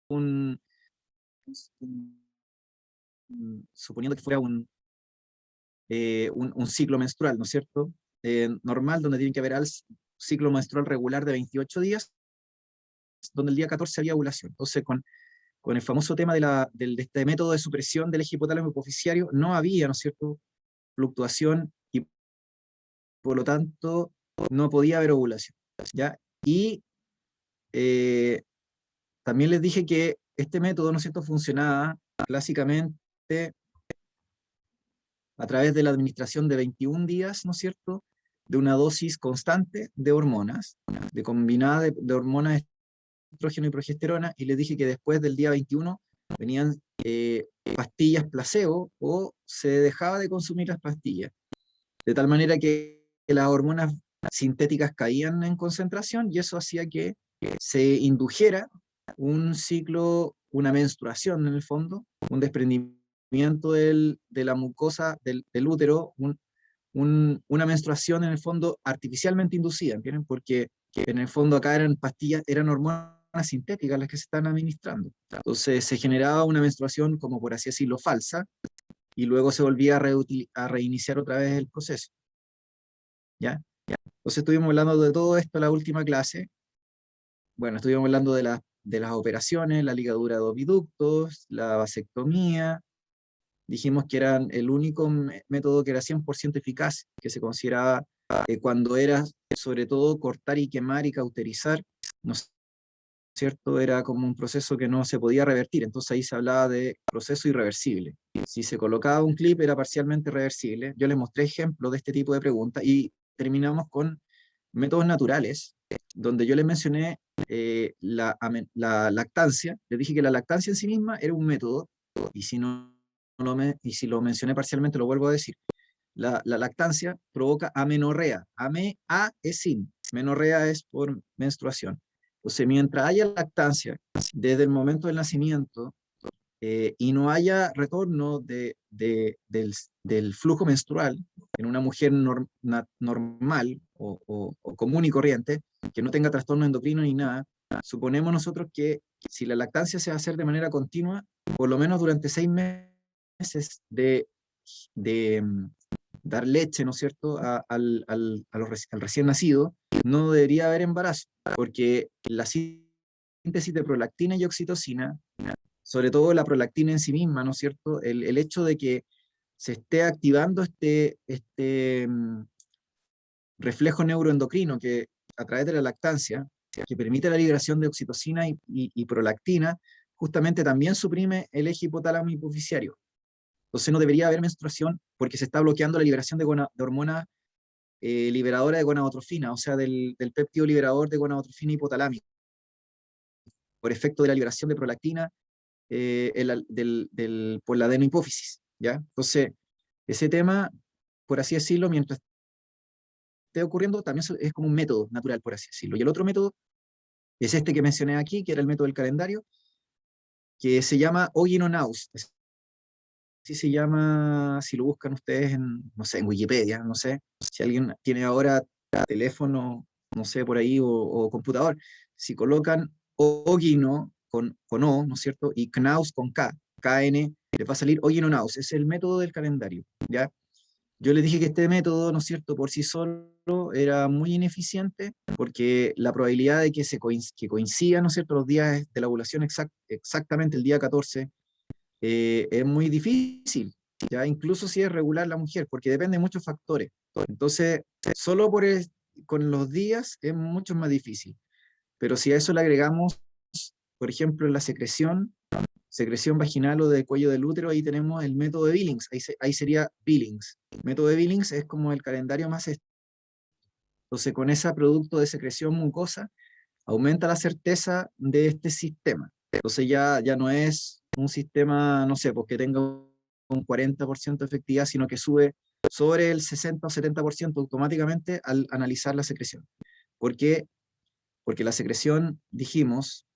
un, suponiendo que fuera un ciclo menstrual, ¿no es cierto? Normal, donde tiene que haber al ciclo menstrual regular de 28 días, donde el día 14 había ovulación. Entonces, con el famoso tema de este método de supresión del eje hipotálamo hipoficiario, no había, ¿no es cierto?, fluctuación y por lo tanto no podía haber ovulación, ¿ya? Y también les dije que este método, ¿no es cierto?, funcionaba clásicamente a través de la administración de 21 días, ¿no es cierto?, de una dosis constante de hormonas, de combinada de hormonas estrógeno y progesterona, y les dije que después del día 21 venían pastillas placebo o se dejaba de consumir las pastillas, de tal manera que las hormonas sintéticas caían en concentración y eso hacía que se indujera un ciclo, una menstruación en el fondo, un desprendimiento de la mucosa del útero, una menstruación en el fondo artificialmente inducida, ¿entienden? Porque en el fondo acá eran pastillas, eran hormonas sintéticas las que se están administrando. Entonces se generaba una menstruación, como por así decirlo, falsa, y luego se volvía a reiniciar otra vez el proceso, ¿ya? Entonces estuvimos hablando de todo esto en la última clase. Bueno, estuvimos hablando de las operaciones, la ligadura de oviductos, la vasectomía. Dijimos que eran el único método que era 100% eficaz, que se consideraba cuando era sobre todo cortar y quemar y cauterizar, ¿no es cierto? Era como un proceso que no se podía revertir, entonces ahí se hablaba de proceso irreversible. Si se colocaba un clip era parcialmente reversible. Yo les mostré ejemplos de este tipo de preguntas y terminamos con métodos naturales, donde yo les mencioné la lactancia. Les dije que la lactancia en sí misma era un método, y y si lo mencioné parcialmente lo vuelvo a decir. La lactancia provoca amenorrea. A es sin, menorrea es por menstruación. Entonces, mientras haya lactancia desde el momento del nacimiento y no haya retorno del flujo menstrual en una mujer normal o común y corriente, que no tenga trastorno endocrino ni nada, suponemos nosotros que si la lactancia se va a hacer de manera continua, por lo menos durante 6 meses de dar leche, ¿no es cierto?, al recién nacido, no debería haber embarazo, porque la síntesis de prolactina y oxitocina, sobre todo la prolactina en sí misma, ¿no es cierto?, el hecho de que se esté activando este reflejo neuroendocrino que a través de la lactancia, que permite la liberación de oxitocina y prolactina, justamente también suprime el eje hipotálamo hipoficiario. Entonces no debería haber menstruación porque se está bloqueando la liberación de hormona liberadora de gonadotrofina, o sea, del péptido liberador de gonadotrofina hipotalámica, por efecto de la liberación de prolactina por la adenohipófisis, ¿ya? Entonces, ese tema, por así decirlo, mientras esté ocurriendo, también es como un método natural, por así decirlo. Y el otro método es este que mencioné aquí, que era el método del calendario, que se llama Ogino-Naus. Así se llama, si lo buscan ustedes en, no sé, en Wikipedia, no sé, si alguien tiene ahora teléfono, no sé, por ahí, o computador, si colocan Ogino con O, ¿no es cierto? Y Knaus con K, KN, les va a salir Ogino-Naus, es el método del calendario, ¿ya? Yo les dije que este método, ¿no es cierto?, por sí solo era muy ineficiente, porque la probabilidad de que coincidan, ¿no es cierto?, los días de la ovulación exactamente el día 14, es muy difícil, ya incluso si es regular la mujer, porque depende de muchos factores. Entonces, solo con los días es mucho más difícil. Pero si a eso le agregamos, por ejemplo, la secreción vaginal o del cuello del útero, ahí tenemos el método de Billings, ahí sería Billings. El método de Billings es como el calendario más estricto. Entonces, con ese producto de secreción mucosa, aumenta la certeza de este sistema. Entonces ya no es un sistema, no sé, porque tenga un 40% de efectividad, sino que sube sobre el 60 o 70% automáticamente al analizar la secreción. ¿Por qué? Porque la secreción, dijimos,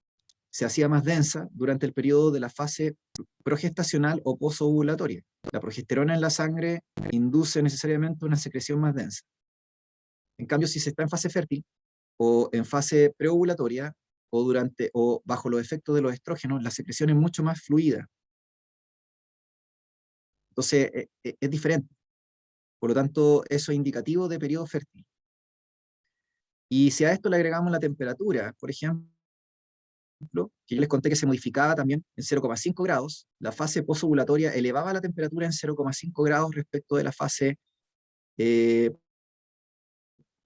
se hacía más densa durante el periodo de la fase progestacional o posovulatoria. La progesterona en la sangre induce necesariamente una secreción más densa. En cambio, si se está en fase fértil o en fase preovulatoria, o bajo los efectos de los estrógenos, la secreción es mucho más fluida. Entonces, es diferente. Por lo tanto, eso es indicativo de periodo fértil. Y si a esto le agregamos la temperatura, por ejemplo, que yo les conté que se modificaba también en 0,5 grados, la fase posovulatoria elevaba la temperatura en 0,5 grados respecto de eh,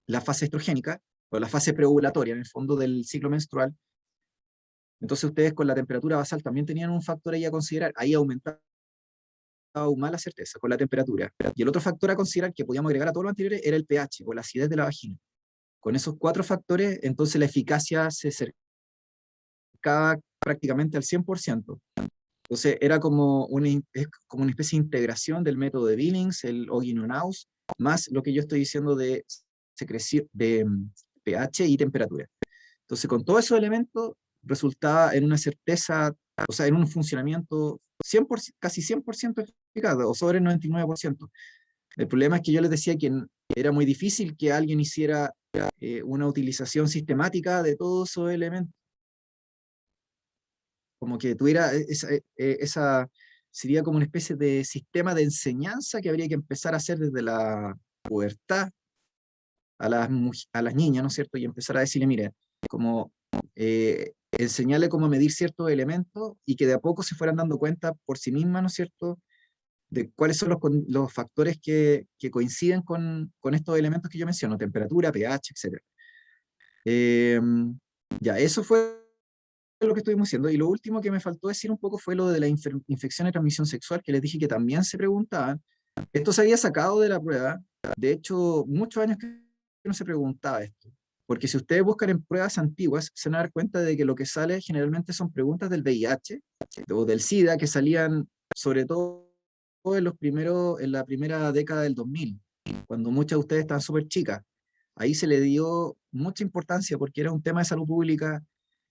la fase estrogénica, o la fase preovulatoria, en el fondo del ciclo menstrual. Entonces ustedes con la temperatura basal también tenían un factor ahí a considerar. Ahí aumentaba aún más la certeza con la temperatura. Y el otro factor a considerar que podíamos agregar a todos los anteriores era el pH, o la acidez de la vagina. Con esos 4 factores, entonces la eficacia se acercaba prácticamente al 100%. Entonces era es como una especie de integración del método de Billings, el Ogino-Naus, más lo que yo estoy diciendo de secreción, de pH y temperatura. Entonces con todos esos elementos resultaba en una certeza, o sea, en un funcionamiento 100%, casi 100% eficaz, o sobre el 99%. El problema es que yo les decía que era muy difícil que alguien hiciera una utilización sistemática de todos esos elementos. Como que tuviera sería como una especie de sistema de enseñanza que habría que empezar a hacer desde la pubertad a las niñas, ¿no es cierto? Y empezar a decirle, mire, como enseñarle cómo medir ciertos elementos y que de a poco se fueran dando cuenta por sí mismas, ¿no es cierto?, de cuáles son los factores que coinciden con estos elementos que yo menciono, temperatura, pH, etc. Eh, ya, eso fue lo que estuvimos haciendo. Y lo último que me faltó decir un poco fue lo de la infección de transmisión sexual, que les dije que también se preguntaban. Esto se había sacado de la prueba. De hecho, muchos años que no se preguntaba esto. Porque si ustedes buscan en pruebas antiguas, se van a dar cuenta de que lo que sale generalmente son preguntas del VIH o del SIDA, que salían sobre todo en la primera década del 2000, cuando muchas de ustedes estaban súper chicas. Ahí se le dio mucha importancia porque era un tema de salud pública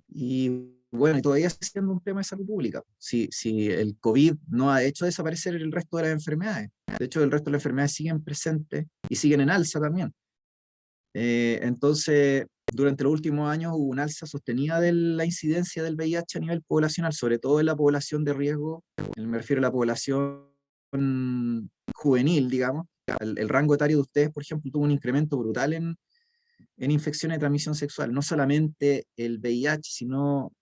y bueno, y todavía sigue siendo un tema de salud pública. Si el COVID no ha hecho desaparecer el resto de las enfermedades, de hecho el resto de las enfermedades siguen presentes y siguen en alza también. Entonces, durante los últimos años hubo una alza sostenida de la incidencia del VIH a nivel poblacional, sobre todo en la población de riesgo, me refiero a la población juvenil, digamos. El rango etario de ustedes, por ejemplo, tuvo un incremento brutal en infecciones de transmisión sexual, no solamente el VIH, sino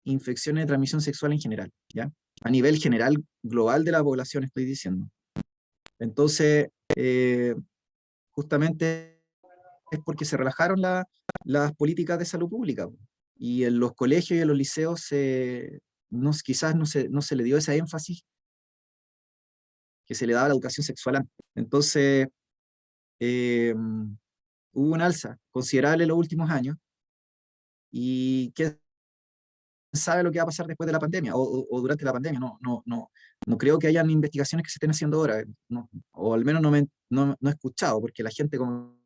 infecciones de transmisión sexual en general, ¿ya? A nivel general, global de la población, estoy diciendo. Entonces, justamente es porque se relajaron las políticas de salud pública, y en los colegios y en los liceos quizás no se le dio ese énfasis que se le daba a la educación sexual antes. Entonces, hubo un alza considerable en los últimos años, y quién sabe lo que va a pasar después de la pandemia o durante la pandemia. No creo que hayan investigaciones que se estén haciendo ahora, o al menos no he escuchado, porque la gente como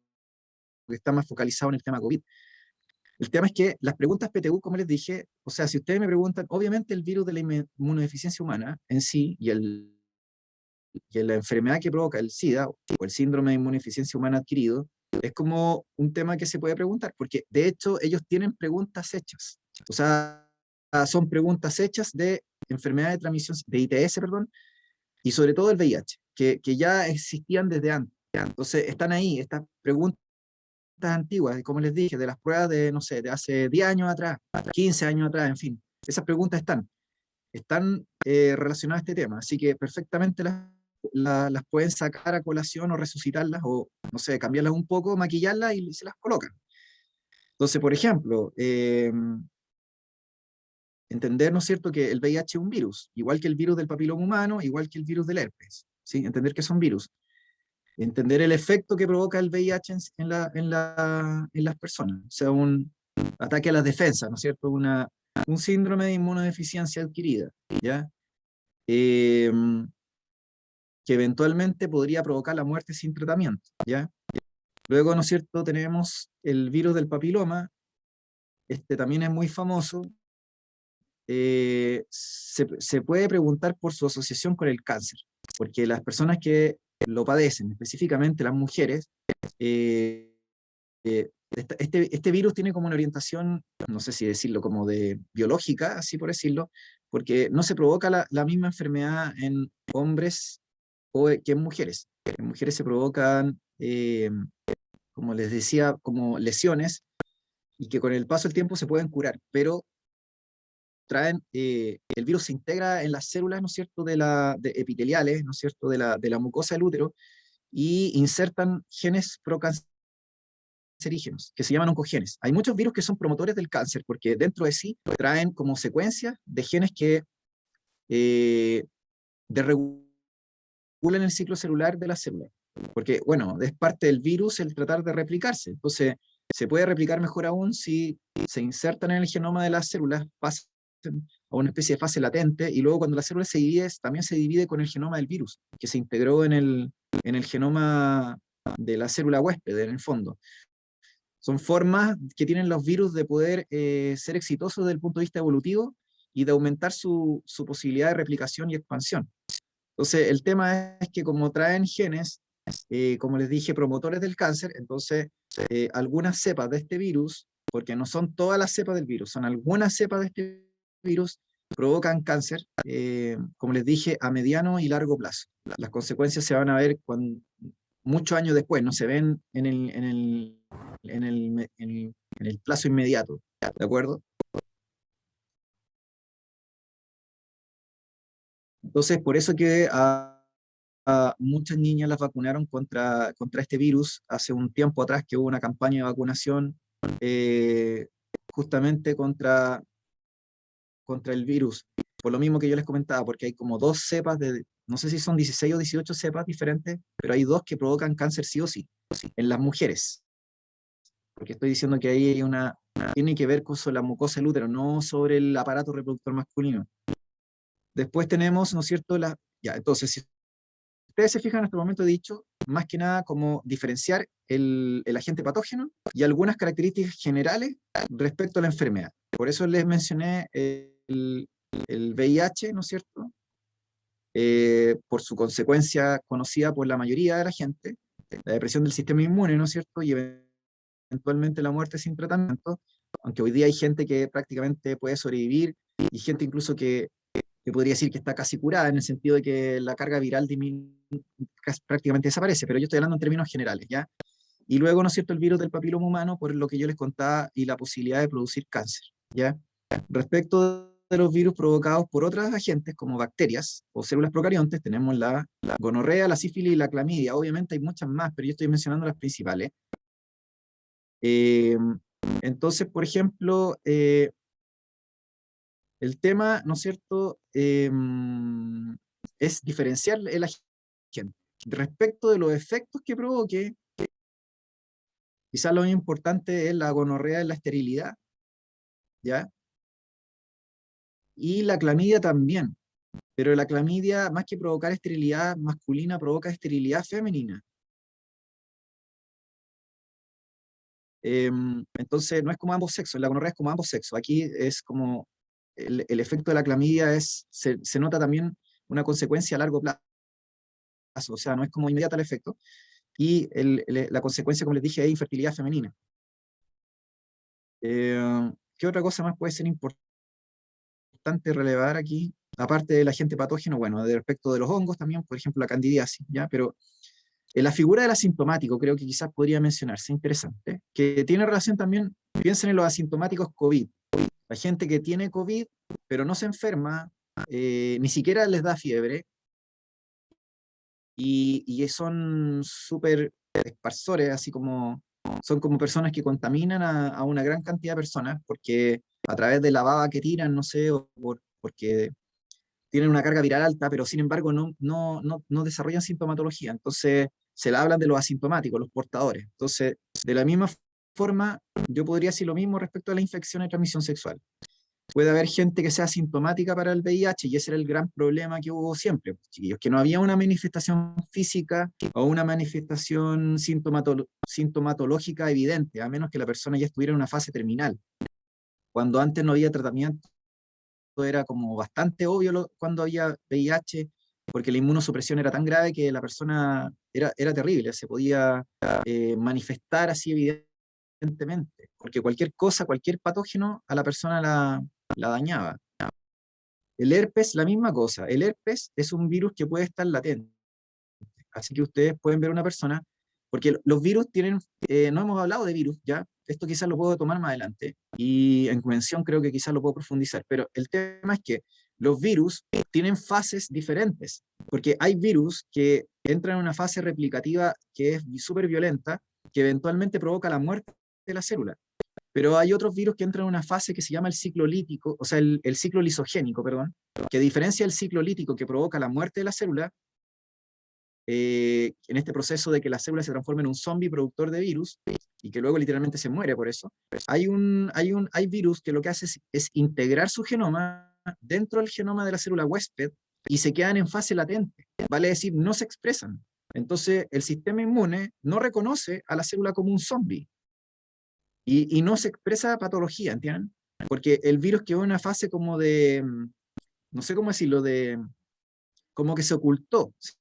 que está más focalizada en el tema COVID. El tema es que las preguntas PTU, como les dije, o sea, si ustedes me preguntan, obviamente el virus de la inmunodeficiencia humana en sí y la enfermedad que provoca el SIDA o el síndrome de inmunodeficiencia humana adquirido, es como un tema que se puede preguntar, porque de hecho ellos tienen preguntas hechas. O sea, son preguntas hechas de enfermedades de transmisión, de ITS, perdón, y sobre todo el VIH, que ya existían desde antes. Entonces están ahí, estas preguntas antiguas, como les dije, de las pruebas de, no sé, de hace 10 años atrás, 15 años atrás, en fin. Esas preguntas están relacionadas a este tema, así que perfectamente las pueden sacar a colación o resucitarlas o, no sé, cambiarlas un poco, maquillarlas y se las colocan. Entonces, por ejemplo, entender, ¿no es cierto?, que el VIH es un virus, igual que el virus del papiloma humano, igual que el virus del herpes, ¿sí? Entender que son virus. Entender el efecto que provoca el VIH en las personas, o sea, un ataque a las defensas, ¿no es cierto?, un síndrome de inmunodeficiencia adquirida, ¿ya? Eh, que eventualmente podría provocar la muerte sin tratamiento, ¿ya? Luego, ¿no es cierto?, tenemos el virus del papiloma, este también es muy famoso. Se puede preguntar por su asociación con el cáncer, porque las personas que lo padecen, específicamente las mujeres, eh, este virus tiene como una orientación, no sé si decirlo, como de biológica, así por decirlo, porque no se provoca la misma enfermedad en hombres que en mujeres. En mujeres se provocan, como les decía, como lesiones, y que con el paso del tiempo se pueden curar, pero el virus se integra en las células, ¿no es cierto?, epiteliales, ¿no es cierto?, de la mucosa del útero, y insertan genes procancerígenos, que se llaman oncogenes. Hay muchos virus que son promotores del cáncer, porque dentro de sí traen como secuencias de genes que eh, desregulan el ciclo celular de la célula. Porque, bueno, es parte del virus el tratar de replicarse. Entonces, se puede replicar mejor aún si se insertan en el genoma de las células, pasan a una especie de fase latente, y luego cuando la célula se divide, también se divide con el genoma del virus, que se integró en el genoma de la célula huésped, en el fondo. Son formas que tienen los virus de poder ser exitosos desde el punto de vista evolutivo y de aumentar su posibilidad de replicación y expansión. Entonces, el tema es que como traen genes, como les dije, promotores del cáncer, entonces algunas cepas de este virus, porque no son todas las cepas del virus, son algunas cepas de este virus, provocan cáncer, como les dije, a mediano y largo plazo. Las consecuencias se van a ver muchos años después, no se ven en el plazo inmediato, ¿de acuerdo? Entonces, por eso que a muchas niñas las vacunaron contra este virus hace un tiempo atrás, que hubo una campaña de vacunación eh, justamente contra el virus. Por lo mismo que yo les comentaba, porque hay como dos cepas no sé si son 16 o 18 cepas diferentes, pero hay dos que provocan cáncer sí o sí, en las mujeres. Porque estoy diciendo que ahí hay tiene que ver con la mucosa del útero, no sobre el aparato reproductor masculino. Después tenemos, ¿no es cierto? Ya, entonces, si ustedes se fijan, en este momento he dicho, más que nada, como diferenciar el agente patógeno y algunas características generales respecto a la enfermedad. Por eso les mencioné el VIH, ¿no es cierto? Por su consecuencia conocida por la mayoría de la gente, la depresión del sistema inmune, ¿no es cierto? Y eventualmente la muerte sin tratamiento, aunque hoy día hay gente que prácticamente puede sobrevivir, y gente incluso que podría decir que está casi curada, en el sentido de que la carga viral prácticamente desaparece, pero yo estoy hablando en términos generales, ¿ya? Y luego, ¿no es cierto?, el virus del papiloma humano, por lo que yo les contaba, y la posibilidad de producir cáncer, ¿ya? Respecto de los virus provocados por otros agentes, como bacterias o células procariontes, tenemos la gonorrea, la sífilis y la clamidia. Obviamente hay muchas más, pero yo estoy mencionando las principales. Eh, entonces, por ejemplo, el tema, ¿no es cierto?, es diferenciar el agente. Respecto de los efectos que provoque, quizás lo más importante es la gonorrea y la esterilidad, ¿ya? Y la clamidia también, pero la clamidia, más que provocar esterilidad masculina, provoca esterilidad femenina. Entonces, no es como ambos sexos, la gonorrea es como ambos sexos. Aquí es como el efecto de la clamidia se nota también una consecuencia a largo plazo, o sea, no es como inmediata el efecto. Y la consecuencia, como les dije, es infertilidad femenina. ¿Qué otra cosa más puede ser importante relevar aquí? Aparte del agente patógeno, bueno, respecto de los hongos también, por ejemplo, la candidiasis, ¿ya? Pero la figura del asintomático creo que quizás podría mencionarse, interesante, que tiene relación también, piensen en los asintomáticos COVID. La gente que tiene COVID, pero no se enferma, ni siquiera les da fiebre, y son súper esparsores, así como son como personas que contaminan a una gran cantidad de personas, porque a través de la baba que tiran, no sé, o porque tienen una carga viral alta, pero sin embargo no desarrollan sintomatología. Entonces se le hablan de los asintomáticos, los portadores. Entonces, de la misma forma, yo podría decir lo mismo respecto a la infección de transmisión sexual. Puede haber gente que sea asintomática para el VIH, y ese era el gran problema que hubo siempre, pues, chiquillos, que no había una manifestación física o una manifestación sintomatológica evidente, a menos que la persona ya estuviera en una fase terminal. Cuando antes no había tratamiento, era como bastante obvio cuando había VIH, porque la inmunosupresión era tan grave que la persona era terrible, se podía manifestar así evidentemente evidentemente, porque cualquier cosa, cualquier patógeno a la persona la dañaba. El herpes, la misma cosa. El herpes es un virus que puede estar latente. Así que ustedes pueden ver una persona, porque los virus tienen, no hemos hablado de virus, ¿ya? Esto quizás lo puedo tomar más adelante, y en convención creo que quizás lo puedo profundizar, pero el tema es que los virus tienen fases diferentes, porque hay virus que entran en una fase replicativa que es súper violenta, que eventualmente provoca la muerte de la célula. Pero hay otros virus que entran en una fase que se llama el ciclo lítico, o sea, el ciclo lisogénico, perdón, que a diferencia del ciclo lítico que provoca la muerte de la célula, en este proceso de que la célula se transforma en un zombie productor de virus y que luego literalmente se muere por eso, hay virus que lo que hace es integrar su genoma dentro del genoma de la célula huésped y se quedan en fase latente, vale decir, no se expresan. Entonces, el sistema inmune no reconoce a la célula como un zombie y no se expresa patología, ¿entienden? Porque el virus quedó en una fase como de, no sé cómo decirlo, de como que se ocultó, ¿se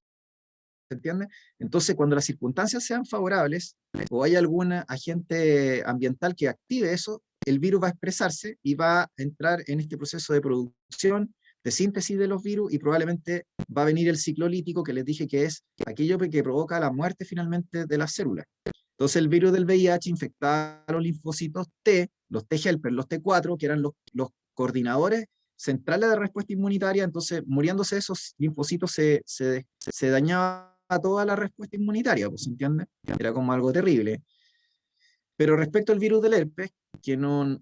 entiende? Entonces, cuando las circunstancias sean favorables o hay algún agente ambiental que active eso, el virus va a expresarse y va a entrar en este proceso de producción, de síntesis de los virus, y probablemente va a venir el ciclo lítico que les dije que es aquello que provoca la muerte finalmente de las células. Entonces, el virus del VIH infectaba a los linfocitos T, los T helper, los T4, que eran los coordinadores centrales de respuesta inmunitaria. Entonces, muriéndose esos linfocitos, se dañaba toda la respuesta inmunitaria, pues, ¿entiendes? Era como algo terrible. Pero respecto al virus del herpes, que no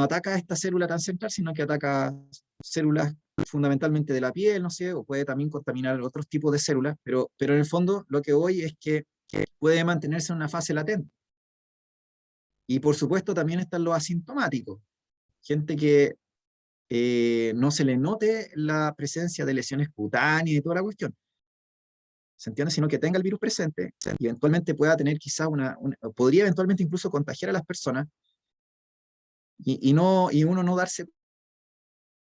ataca a esta célula tan central, sino que ataca células fundamentalmente de la piel, no sé, o puede también contaminar otros tipos de células, pero en el fondo lo que voy es que puede mantenerse en una fase latente. Y por supuesto también están los asintomáticos, gente que no se le note la presencia de lesiones cutáneas y toda la cuestión, ¿se entiende? Sino que tenga el virus presente y eventualmente pueda tener quizá podría eventualmente incluso contagiar a las personas y uno no darse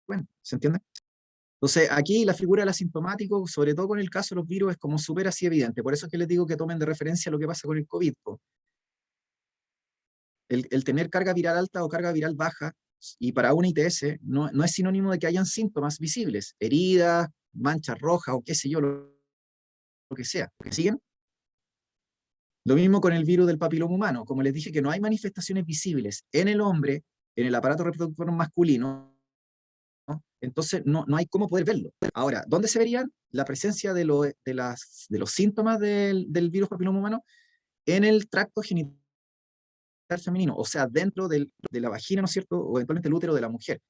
cuenta, ¿se entiende? Entonces, aquí la figura del asintomático, sobre todo con el caso de los virus, es como súper así evidente. Por eso es que les digo que tomen de referencia lo que pasa con el COVID. El tener carga viral alta o carga viral baja, y para una ITS, no es sinónimo de que hayan síntomas visibles, heridas, manchas rojas o qué sé yo, lo que sea. ¿Siguen? Lo mismo con el virus del papiloma humano. Como les dije que no hay manifestaciones visibles en el hombre, en el aparato reproductor masculino, ¿no? Entonces no hay cómo poder verlo. Ahora, ¿dónde se verían? La presencia de los síntomas del virus papiloma humano en el tracto genital femenino, o sea, dentro de la vagina, ¿no es cierto? O eventualmente el útero de la mujer.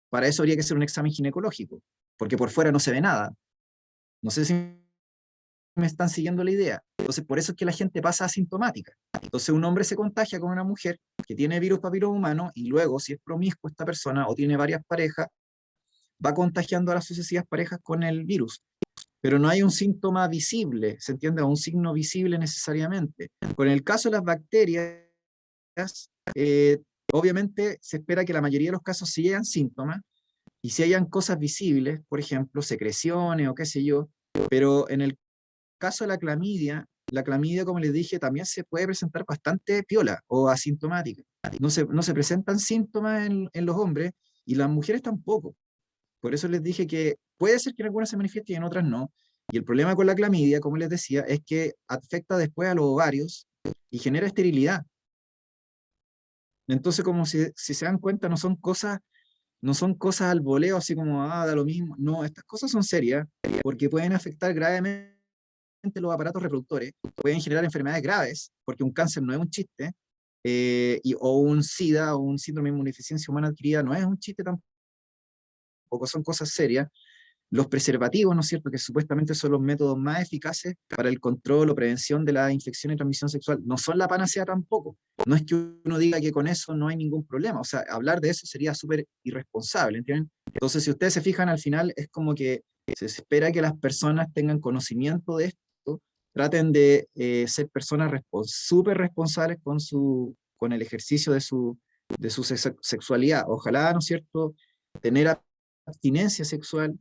Para eso habría que hacer un examen ginecológico, porque por fuera no se ve nada. No sé si me están siguiendo la idea. Entonces, por eso es que la gente pasa asintomática. Entonces, un hombre se contagia con una mujer que tiene virus papiloma humano y luego, si es promiscuo esta persona o tiene varias parejas, va contagiando a las sucesivas parejas con el virus. Pero no hay un síntoma visible, ¿se entiende? O un signo visible necesariamente. Con el caso de las bacterias, eh, obviamente se espera que la mayoría de los casos sí hayan síntomas, y si hayan cosas visibles, por ejemplo, secreciones o qué sé yo, pero en el caso de la clamidia, como les dije, también se puede presentar bastante piola o asintomática. No se presentan síntomas en los hombres y las mujeres tampoco. Por eso les dije que puede ser que en algunas se manifieste y en otras no. Y el problema con la clamidia, como les decía, es que afecta después a los ovarios y genera esterilidad. Entonces, como si se dan cuenta, no son cosas al voleo, así como, da lo mismo. No, estas cosas son serias porque pueden afectar gravemente los aparatos reproductores, pueden generar enfermedades graves, porque un cáncer no es un chiste, o un SIDA o un síndrome de inmunodeficiencia humana adquirida no es un chiste tampoco, son cosas serias. Los preservativos, ¿no es cierto?, que supuestamente son los métodos más eficaces para el control o prevención de la infección y transmisión sexual, no son la panacea tampoco. No es que uno diga que con eso no hay ningún problema, o sea, hablar de eso sería súper irresponsable, ¿entienden? Entonces, si ustedes se fijan, al final es como que se espera que las personas tengan conocimiento de esto, traten de ser personas súper responsables con el ejercicio de su sexualidad. Ojalá, ¿no es cierto?, tener abstinencia sexual,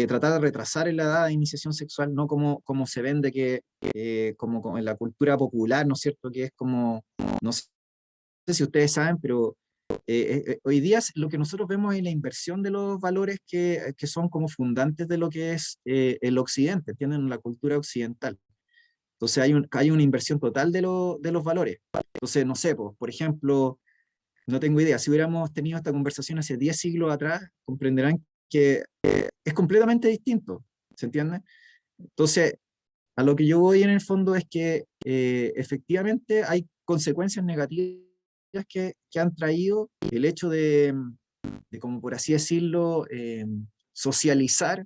tratar de retrasar en la edad de iniciación sexual, no como se vende, como en la cultura popular, ¿no es cierto?, que es como, no sé, sé si ustedes saben, pero hoy día lo que nosotros vemos es la inversión de los valores que son como fundantes de lo que es el occidente, tienen la cultura occidental. Entonces hay una inversión total de los valores. Entonces, no sé, por ejemplo, no tengo idea, si hubiéramos tenido esta conversación hace 10 siglos atrás, comprenderán que es completamente distinto, ¿se entiende? Entonces, a lo que yo voy en el fondo es que efectivamente hay consecuencias negativas que han traído el hecho de, como por así decirlo, socializar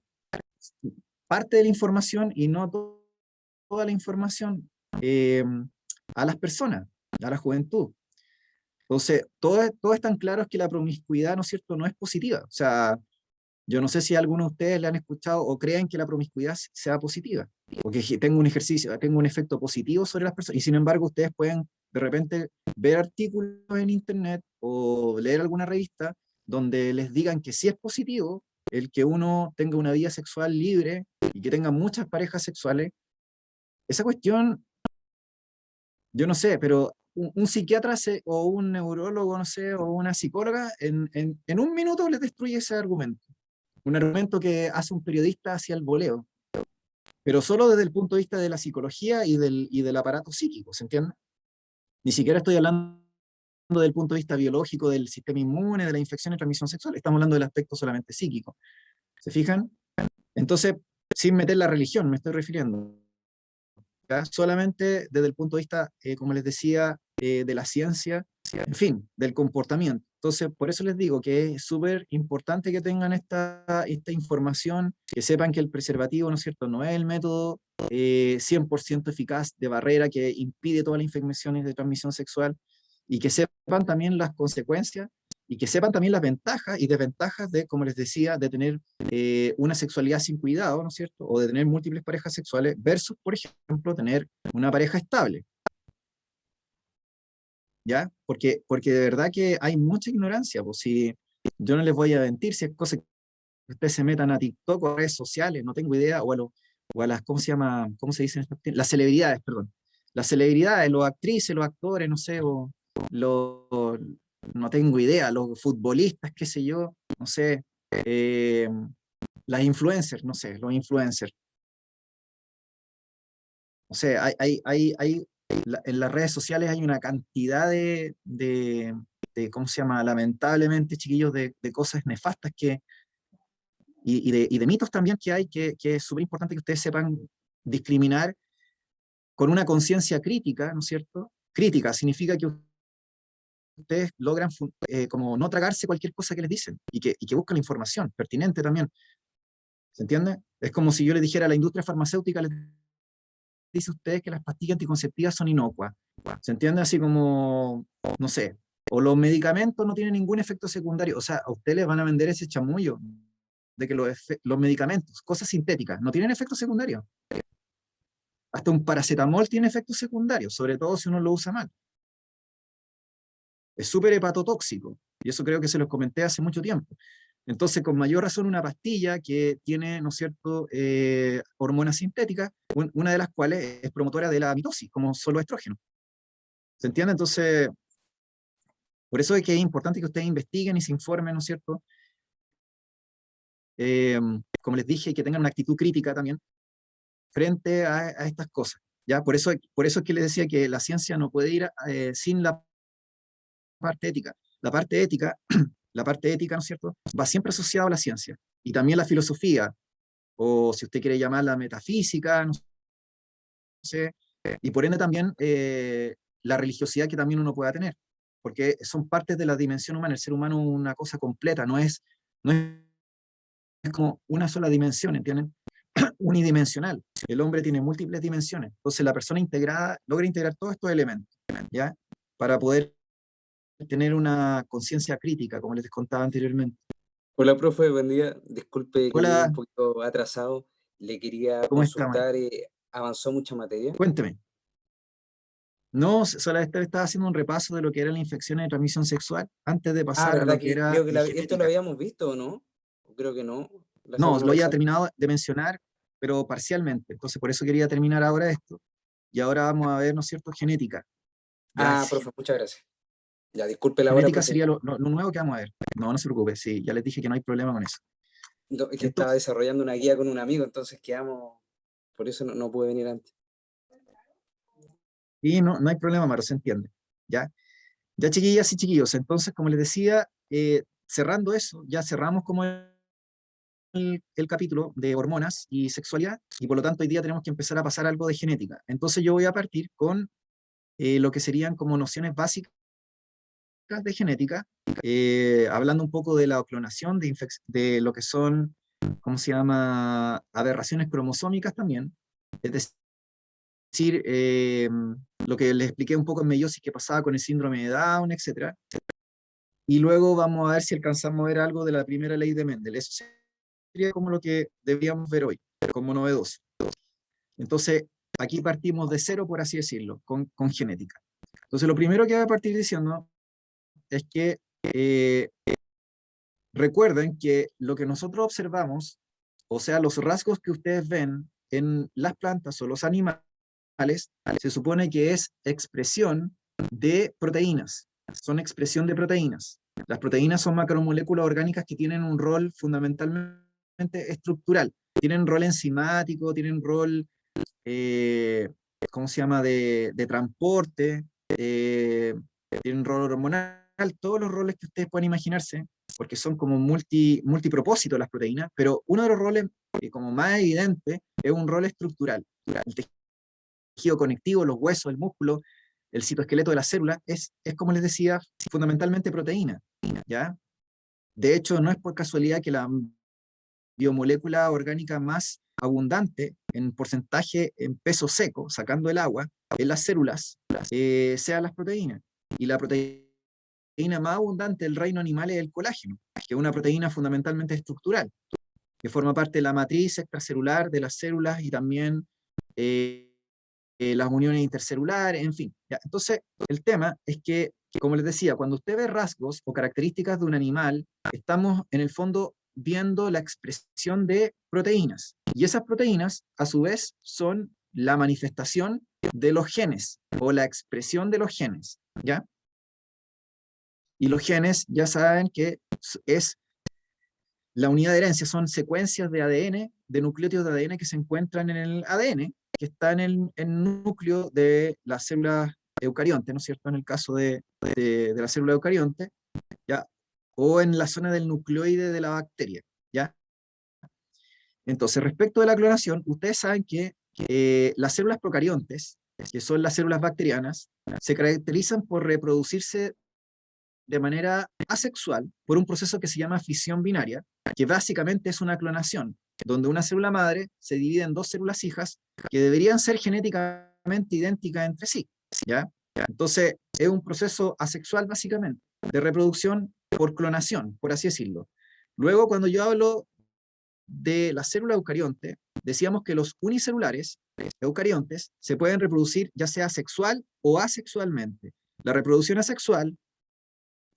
parte de la información y no toda la información a las personas, a la juventud. Entonces, todo es tan claro es que la promiscuidad, ¿no es cierto?, no es positiva. O sea, yo no sé si algunos de ustedes le han escuchado o creen que la promiscuidad sea positiva, o que tenga un efecto positivo sobre las personas, y sin embargo ustedes pueden de repente ver artículos en internet o leer alguna revista donde les digan que sí es positivo el que uno tenga una vida sexual libre y que tenga muchas parejas sexuales. Esa cuestión, yo no sé, pero un psiquiatra o un neurólogo, no sé, o una psicóloga, en un minuto les destruye ese argumento. Un argumento que hace un periodista hacia el voleo, pero solo desde el punto de vista de la psicología y del aparato psíquico, ¿se entiende? Ni siquiera estoy hablando del punto de vista biológico, del sistema inmune, de la infección y transmisión sexual, estamos hablando del aspecto solamente psíquico. ¿Se fijan? Entonces, sin meter la religión, me estoy refiriendo. ¿Ya? Solamente desde el punto de vista, como les decía, de la ciencia, en fin, del comportamiento. Entonces, por eso les digo que es súper importante que tengan esta información, que sepan que el preservativo, ¿no es cierto?, no es el método 100% eficaz de barrera que impide todas las infecciones de transmisión sexual, y que sepan también las consecuencias y que sepan también las ventajas y desventajas de, como les decía, de tener una sexualidad sin cuidado, ¿no es cierto?, o de tener múltiples parejas sexuales versus, por ejemplo, tener una pareja estable. ¿Ya? Porque de verdad que hay mucha ignorancia, pues si yo no les voy a mentir, si es cosa que ustedes se metan a TikTok o a redes sociales, no tengo idea, o a las, ¿cómo se llama? ¿Cómo se dicen estas? Las celebridades, perdón. Las celebridades, los actrices, los actores, no sé, o los, no tengo idea, los futbolistas, qué sé yo, no sé, las influencers, no sé, los influencers. O sea, en las redes sociales hay una cantidad ¿cómo se llama? Lamentablemente, chiquillos, de cosas nefastas y de mitos también que hay, que es súper importante que ustedes sepan discriminar con una conciencia crítica, ¿no es cierto? Crítica significa que ustedes logran como no tragarse cualquier cosa que les dicen y que buscan la información pertinente también. ¿Se entiende? Es como si yo le dijera a la industria farmacéutica, les dice a ustedes que las pastillas anticonceptivas son inocuas. ¿Se entiende? Así como, no sé, o los medicamentos no tienen ningún efecto secundario. O sea, a ustedes les van a vender ese chamullo de que los medicamentos, cosas sintéticas, no tienen efecto secundario. Hasta un paracetamol tiene efectos secundarios, sobre todo si uno lo usa mal. Es súper hepatotóxico, y eso creo que se los comenté hace mucho tiempo. Entonces, con mayor razón, una pastilla que tiene, ¿no es cierto?, hormonas sintéticas, una de las cuales es promotora de la mitosis, como son los estrógenos. ¿Se entiende? Entonces, por eso es que es importante que ustedes investiguen y se informen, ¿no es cierto? Eh, Como les dije, que tengan una actitud crítica también frente a estas cosas. ¿Ya? Por eso es que les decía que la ciencia no puede ir sin la parte ética. La parte ética, la parte ética, ¿no es cierto?, va siempre asociada a la ciencia. Y también la filosofía, o si usted quiere llamarla metafísica, no sé, y por ende también la religiosidad que también uno pueda tener, porque son partes de la dimensión humana. El ser humano es una cosa completa, no es como una sola dimensión, ¿entienden? Unidimensional. El hombre tiene múltiples dimensiones. Entonces la persona integrada logra integrar todos estos elementos, ¿ya? Para poder tener una conciencia crítica, como les contaba anteriormente. Hola, profe, buen día. Disculpe que llegue un Hola, poquito atrasado. Le quería ¿cómo está, Mike? consultar, ¿avanzó mucha materia? Cuénteme. No, solamente estaba haciendo un repaso de lo que era la infección de transmisión sexual antes de Ah, pasar a lo ¿verdad que que era creo que esto lo genética. habíamos visto o no? O creo que no, la No, semana lo había pasada. terminado de mencionar, pero parcialmente. Entonces, por eso quería terminar ahora esto. Y ahora vamos a ver, ¿no es cierto?, genética. ¿Ya? Ah, profe, muchas gracias. Ya, disculpe la hora, Genética profe. sería lo nuevo que vamos a ver. No, no se preocupe, sí, ya les dije que no hay problema con eso. No, es que estaba Entonces, desarrollando una guía con un amigo, entonces quedamos, por eso no pude venir antes. y no, no hay problema, Maro, se entiende. ¿Ya? Ya, chiquillas y chiquillos, entonces, como les decía, cerrando eso, ya cerramos como el capítulo de hormonas y sexualidad, y por lo tanto hoy día tenemos que empezar a pasar a algo de genética. Entonces yo voy a partir con lo que serían como nociones básicas de genética, hablando un poco de la clonación, de lo que son, ¿cómo se llama?, aberraciones cromosómicas también, es decir, lo que les expliqué un poco en meiosis que pasaba con el síndrome de Down, etcétera. Y luego vamos a ver si alcanzamos a ver algo de la primera ley de Mendel. Eso sería como lo que deberíamos ver hoy, como novedoso. Entonces, aquí partimos de cero, por así decirlo, con genética. Entonces, lo primero que voy a partir diciendo es que recuerden que lo que nosotros observamos, o sea, los rasgos que ustedes ven en las plantas o los animales, se supone que es expresión de proteínas. Son expresión de proteínas. Las proteínas son macromoléculas orgánicas que tienen un rol fundamentalmente estructural. Tienen rol enzimático, tienen rol, eh, ¿cómo se llama?, de transporte, tienen rol hormonal, todos los roles que ustedes pueden imaginarse, porque son como multipropósitos las proteínas, pero uno de los roles como más evidente es un rol estructural. El tejido conectivo, los huesos, el músculo, el citoesqueleto de la célula, es como les decía, fundamentalmente proteína, ¿ya? De hecho, no es por casualidad que la biomolécula orgánica más abundante en porcentaje en peso seco, sacando el agua, en las células, sean las proteínas. Y la proteína más abundante del reino animal es el colágeno, que es una proteína fundamentalmente estructural, que forma parte de la matriz extracelular de las células y también las uniones intercelulares, en fin. ¿Ya? Entonces, el tema es que, como les decía, cuando usted ve rasgos o características de un animal, estamos en el fondo viendo la expresión de proteínas. Y esas proteínas, a su vez, son la manifestación de los genes o la expresión de los genes. ¿Ya? Y los genes ya saben que es la unidad de herencia, son secuencias de ADN, de nucleótidos de ADN que se encuentran en el ADN, que está en el núcleo de las células eucarionte, ¿no es cierto? En el caso de la célula eucarionte, ¿ya? O en la zona del nucleoide de la bacteria, ¿ya? Entonces, respecto de la clonación, ustedes saben que las células procariontes, que son las células bacterianas, se caracterizan por reproducirse de manera asexual por un proceso que se llama fisión binaria, que básicamente es una clonación, donde una célula madre se divide en dos células hijas que deberían ser genéticamente idénticas entre sí, ¿ya? Entonces, es un proceso asexual básicamente, de reproducción por clonación, por así decirlo. Luego, cuando yo hablo de la célula eucarionte, decíamos que los unicelulares eucariontes se pueden reproducir ya sea sexual o asexualmente. La reproducción asexual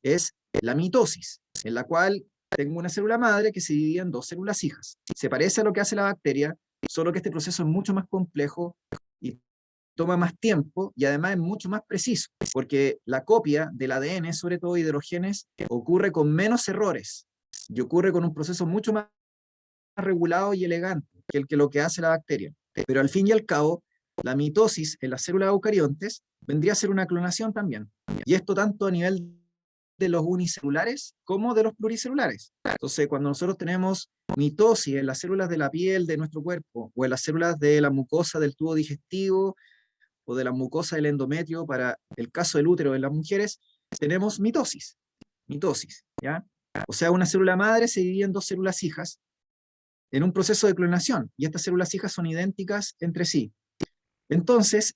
es la mitosis, en la cual tengo una célula madre que se divide en dos células hijas. Se parece a lo que hace la bacteria, solo que este proceso es mucho más complejo y toma más tiempo y además es mucho más preciso, porque la copia del ADN, sobre todo, y de los genes, ocurre con menos errores y ocurre con un proceso mucho más regulado y elegante que el que lo que hace la bacteria. Pero al fin y al cabo, la mitosis en las células eucariontes vendría a ser una clonación también. Y esto tanto a nivel de los unicelulares como de los pluricelulares. Entonces, cuando nosotros tenemos mitosis en las células de la piel de nuestro cuerpo o en las células de la mucosa del tubo digestivo o de la mucosa del endometrio, para el caso del útero en las mujeres, tenemos mitosis, ¿ya? O sea, una célula madre se divide en dos células hijas en un proceso de clonación, y estas células hijas son idénticas entre sí. Entonces,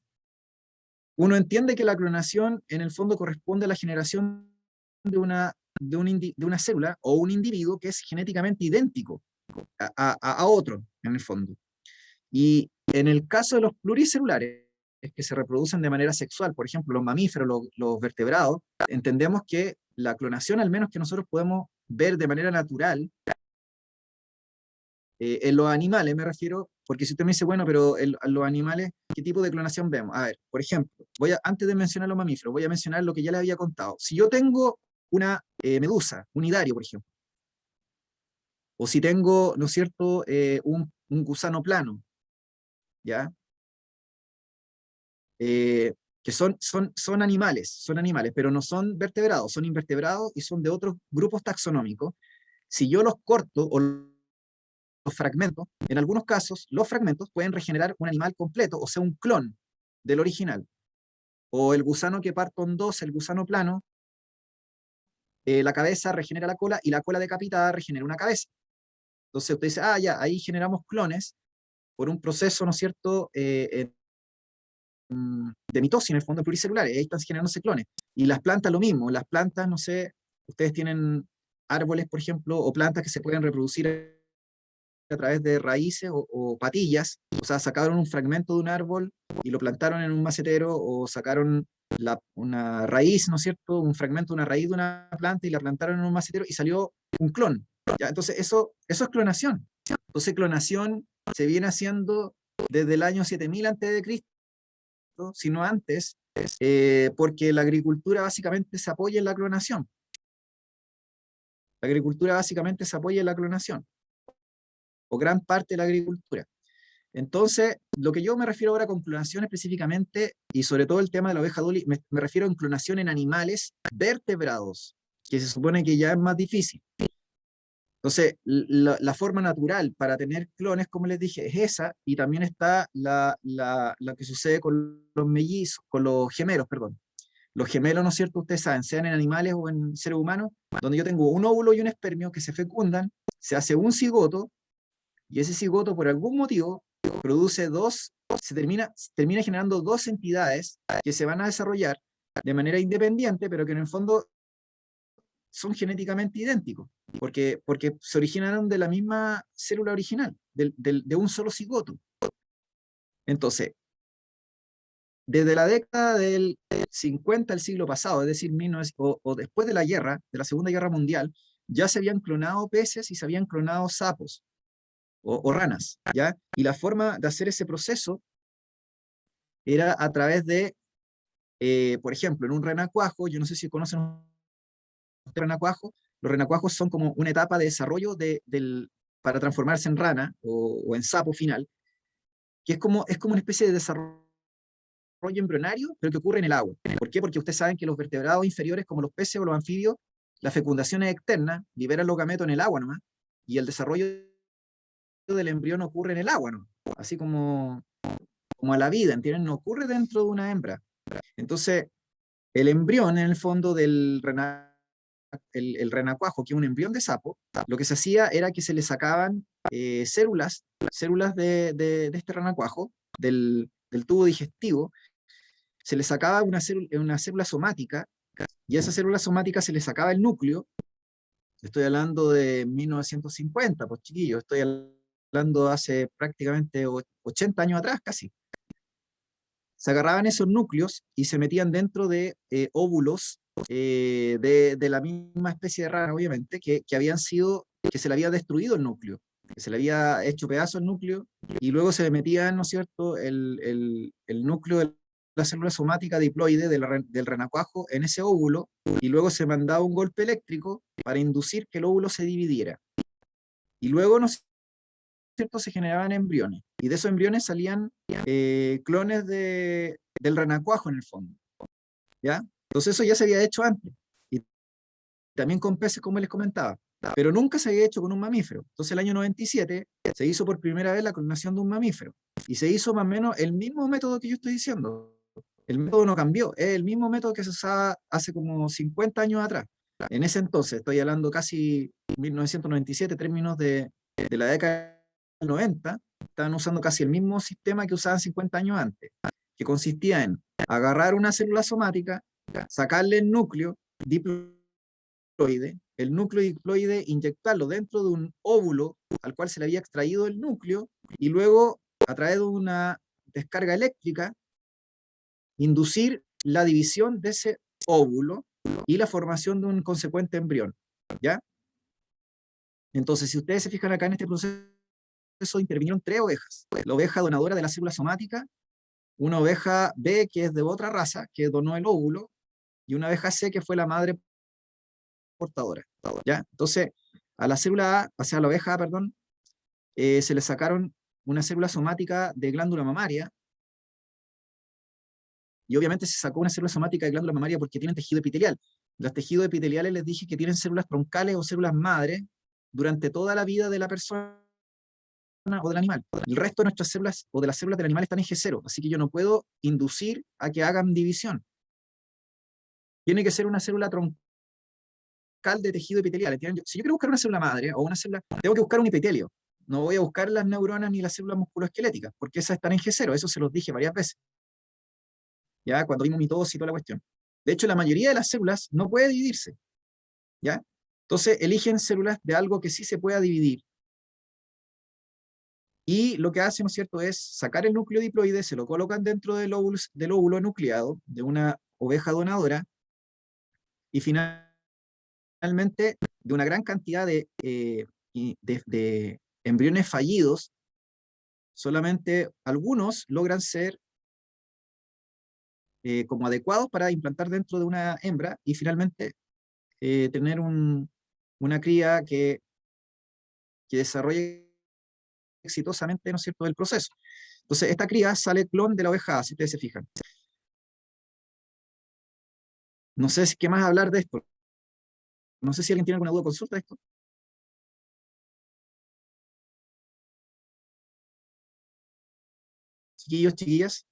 uno entiende que la clonación en el fondo corresponde a la generación de una célula o un individuo que es genéticamente idéntico a otro, en el fondo. Y en el caso de los pluricelulares, que se reproducen de manera sexual, por ejemplo, los mamíferos, los vertebrados, entendemos que la clonación, al menos que nosotros podemos ver de manera natural, en los animales me refiero, porque si usted me dice, bueno, pero a los animales, ¿qué tipo de clonación vemos? A ver, por ejemplo, antes de mencionar los mamíferos, voy a mencionar lo que ya les había contado. Si yo tengo una medusa, un hidario, por ejemplo, o si tengo, ¿no es cierto?, un gusano plano, ¿ya? Que son animales, pero no son vertebrados, son invertebrados y son de otros grupos taxonómicos. Si yo los corto o los fragmentos, en algunos casos, los fragmentos pueden regenerar un animal completo, o sea, un clon del original. O el gusano que parto en dos, el gusano plano, la cabeza regenera la cola y la cola decapitada regenera una cabeza. Entonces usted dice, ya, ahí generamos clones por un proceso, ¿no es cierto?, de mitosis, en el fondo pluricelular, ahí están generándose clones. Y las plantas lo mismo, las plantas, no sé, ustedes tienen árboles, por ejemplo, o plantas que se pueden reproducir a través de raíces o patillas, o sea, sacaron un fragmento de un árbol y lo plantaron en un macetero, o sacaron una raíz, ¿no es cierto?, un fragmento de una raíz de una planta y la plantaron en un macetero y salió un clon. ¿Ya? Entonces, eso es clonación. Entonces, clonación se viene haciendo desde el año 7000 a.C., sino antes, porque la agricultura básicamente se apoya en la clonación. La agricultura básicamente se apoya en la clonación, o gran parte de la agricultura. Entonces, lo que yo me refiero ahora con clonación específicamente, y sobre todo el tema de la oveja Dolly, me refiero a clonación en animales vertebrados, que se supone que ya es más difícil. Entonces, la forma natural para tener clones, como les dije, es esa, y también está la que sucede con los mellizos, con los gemelos, perdón. Los gemelos, ¿no es cierto? Ustedes saben, sean en animales o en seres humanos, donde yo tengo un óvulo y un espermio que se fecundan, se hace un cigoto, y ese cigoto, por algún motivo, produce termina generando dos entidades que se van a desarrollar de manera independiente, pero que en el fondo son genéticamente idénticos, porque se originaron de la misma célula original, de un solo cigoto. Entonces, desde la década del 50 del siglo pasado, es decir, o después de la guerra, de la Segunda Guerra Mundial, ya se habían clonado peces y se habían clonado sapos o ranas, ¿ya? Y la forma de hacer ese proceso era a través de, por ejemplo, en un renacuajo, yo no sé si conocen un renacuajo, los renacuajos son como una etapa de desarrollo para transformarse en rana o en sapo final, que es como una especie de desarrollo embrionario, pero que ocurre en el agua. ¿Por qué? Porque ustedes saben que los vertebrados inferiores, como los peces o los anfibios, la fecundación es externa, liberan los gametos en el agua nomás, y el desarrollo del embrión ocurre en el agua, ¿no? Así como a la vida, ¿entienden? No ocurre dentro de una hembra. Entonces, el embrión, en el fondo el renacuajo, que es un embrión de sapo, lo que se hacía era que se le sacaban células de este renacuajo, del tubo digestivo, se le sacaba una célula somática, y a esa célula somática se le sacaba el núcleo. Estoy hablando de 1950, pues chiquillos, estoy hablando hace prácticamente 80 años atrás casi. Se agarraban esos núcleos y se metían dentro de óvulos de la misma especie de rana, obviamente, que se le había destruido el núcleo, que se le había hecho pedazo el núcleo, y luego se le metían, ¿no es cierto?, el núcleo de la célula somática diploide del renacuajo en ese óvulo, y luego se mandaba un golpe eléctrico para inducir que el óvulo se dividiera. Y luego, ¿no es cierto?, se generaban embriones, y de esos embriones salían clones del renacuajo en el fondo, ¿ya? Entonces eso ya se había hecho antes, y también con peces, como les comentaba, pero nunca se había hecho con un mamífero. Entonces el año 97 se hizo por primera vez la clonación de un mamífero, y se hizo más o menos el mismo método que yo estoy diciendo. El método no cambió, es el mismo método que se usaba hace como 50 años atrás. En ese entonces, estoy hablando casi 1997, términos de la década del 90, estaban usando casi el mismo sistema que usaban 50 años antes, que consistía en agarrar una célula somática, sacarle el núcleo diploide, el núcleo diploide, inyectarlo dentro de un óvulo al cual se le había extraído el núcleo, y luego, a través de una descarga eléctrica, inducir la división de ese óvulo y la formación de un consecuente embrión, ¿ya? Entonces, si ustedes se fijan acá en este proceso proceso intervinieron 3 ovejas. La oveja donadora de la célula somática, una oveja B, que es de otra raza, que donó el óvulo, y una oveja C, que fue la madre portadora. ¿Ya? Entonces, a la célula A, o sea, a la oveja A, perdón, se le sacaron una célula somática de glándula mamaria, y obviamente se sacó una célula somática de glándula mamaria porque tienen tejido epitelial. Los tejidos epiteliales les dije que tienen células troncales o células madre durante toda la vida de la persona o del animal. El resto de nuestras células o de las células del animal están en G0, así que yo no puedo inducir a que hagan división. Tiene que ser una célula troncal de tejido epitelial. Si yo quiero buscar una célula madre o una célula, tengo que buscar un epitelio. No voy a buscar las neuronas ni las células musculoesqueléticas, porque esas están en G0, eso se los dije varias veces. ¿Ya? Cuando vimos mitosis y toda la cuestión. De hecho, la mayoría de las células no puede dividirse, ¿ya? Entonces, eligen células de algo que sí se pueda dividir. Y lo que hacen, ¿no es cierto?, es sacar el núcleo diploide, se lo colocan dentro del óvulo nucleado de una oveja donadora, y finalmente, de una gran cantidad de embriones fallidos, solamente algunos logran ser como adecuados para implantar dentro de una hembra, y finalmente tener una cría que desarrolle exitosamente, ¿no es cierto?, el proceso. Entonces, esta cría sale clon de la oveja A, si ustedes se fijan. No sé si qué más hablar de esto. No sé si alguien tiene alguna duda o consulta de esto. Chiquillos, chiquillas.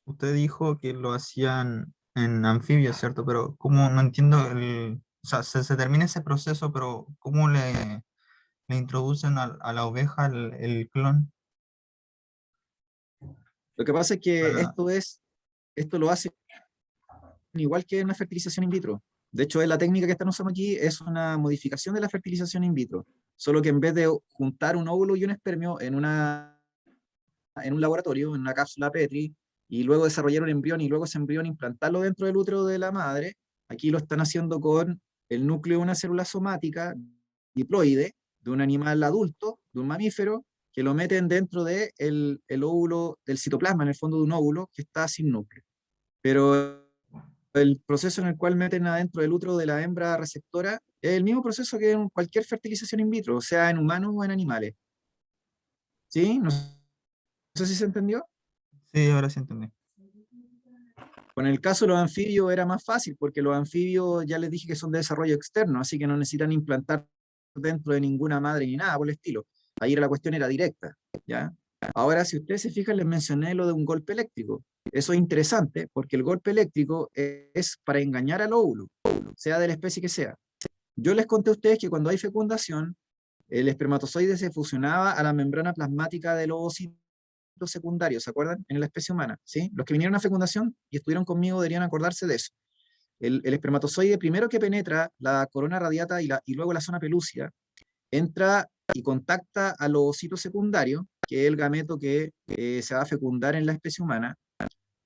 Usted dijo que lo hacían en anfibios, ¿cierto? Pero ¿cómo? No entiendo o sea, se termina ese proceso, pero ¿cómo le introducen a la oveja el clon Lo que pasa es que para... esto lo hace igual que en una fertilización in vitro. De hecho, la técnica que están usando aquí es una modificación de la fertilización in vitro. Solo que en vez de juntar un óvulo y un espermio en un laboratorio, en una cápsula Petri, y luego desarrollar un embrión y luego ese embrión implantarlo dentro del útero de la madre, aquí lo están haciendo con el núcleo de una célula somática diploide de un animal adulto, de un mamífero, que lo meten dentro de el óvulo, del citoplasma, en el fondo de un óvulo que está sin núcleo. Pero el proceso en el cual meten adentro del útero de la hembra receptora es el mismo proceso que en cualquier fertilización in vitro, o sea, en humanos o en animales. ¿Sí? No sé si se entendió. Sí, ahora sí entendí. Con el caso de los anfibios era más fácil, porque los anfibios ya les dije que son de desarrollo externo, así que no necesitan implantar dentro de ninguna madre ni nada por el estilo. Ahí la cuestión era directa, ¿ya? Ahora, si ustedes se fijan, les mencioné lo de un golpe eléctrico. Eso es interesante, porque el golpe eléctrico es para engañar al óvulo, sea de la especie que sea. Yo les conté a ustedes que cuando hay fecundación, el espermatozoide se fusionaba a la membrana plasmática del ovocito secundario, ¿se acuerdan? En la especie humana, ¿sí? Los que vinieron a fecundación y estuvieron conmigo deberían acordarse de eso. El espermatozoide, primero que penetra la corona radiata y luego la zona pelúcida, entra y contacta al ovocito secundario, que es el gameto que se va a fecundar en la especie humana,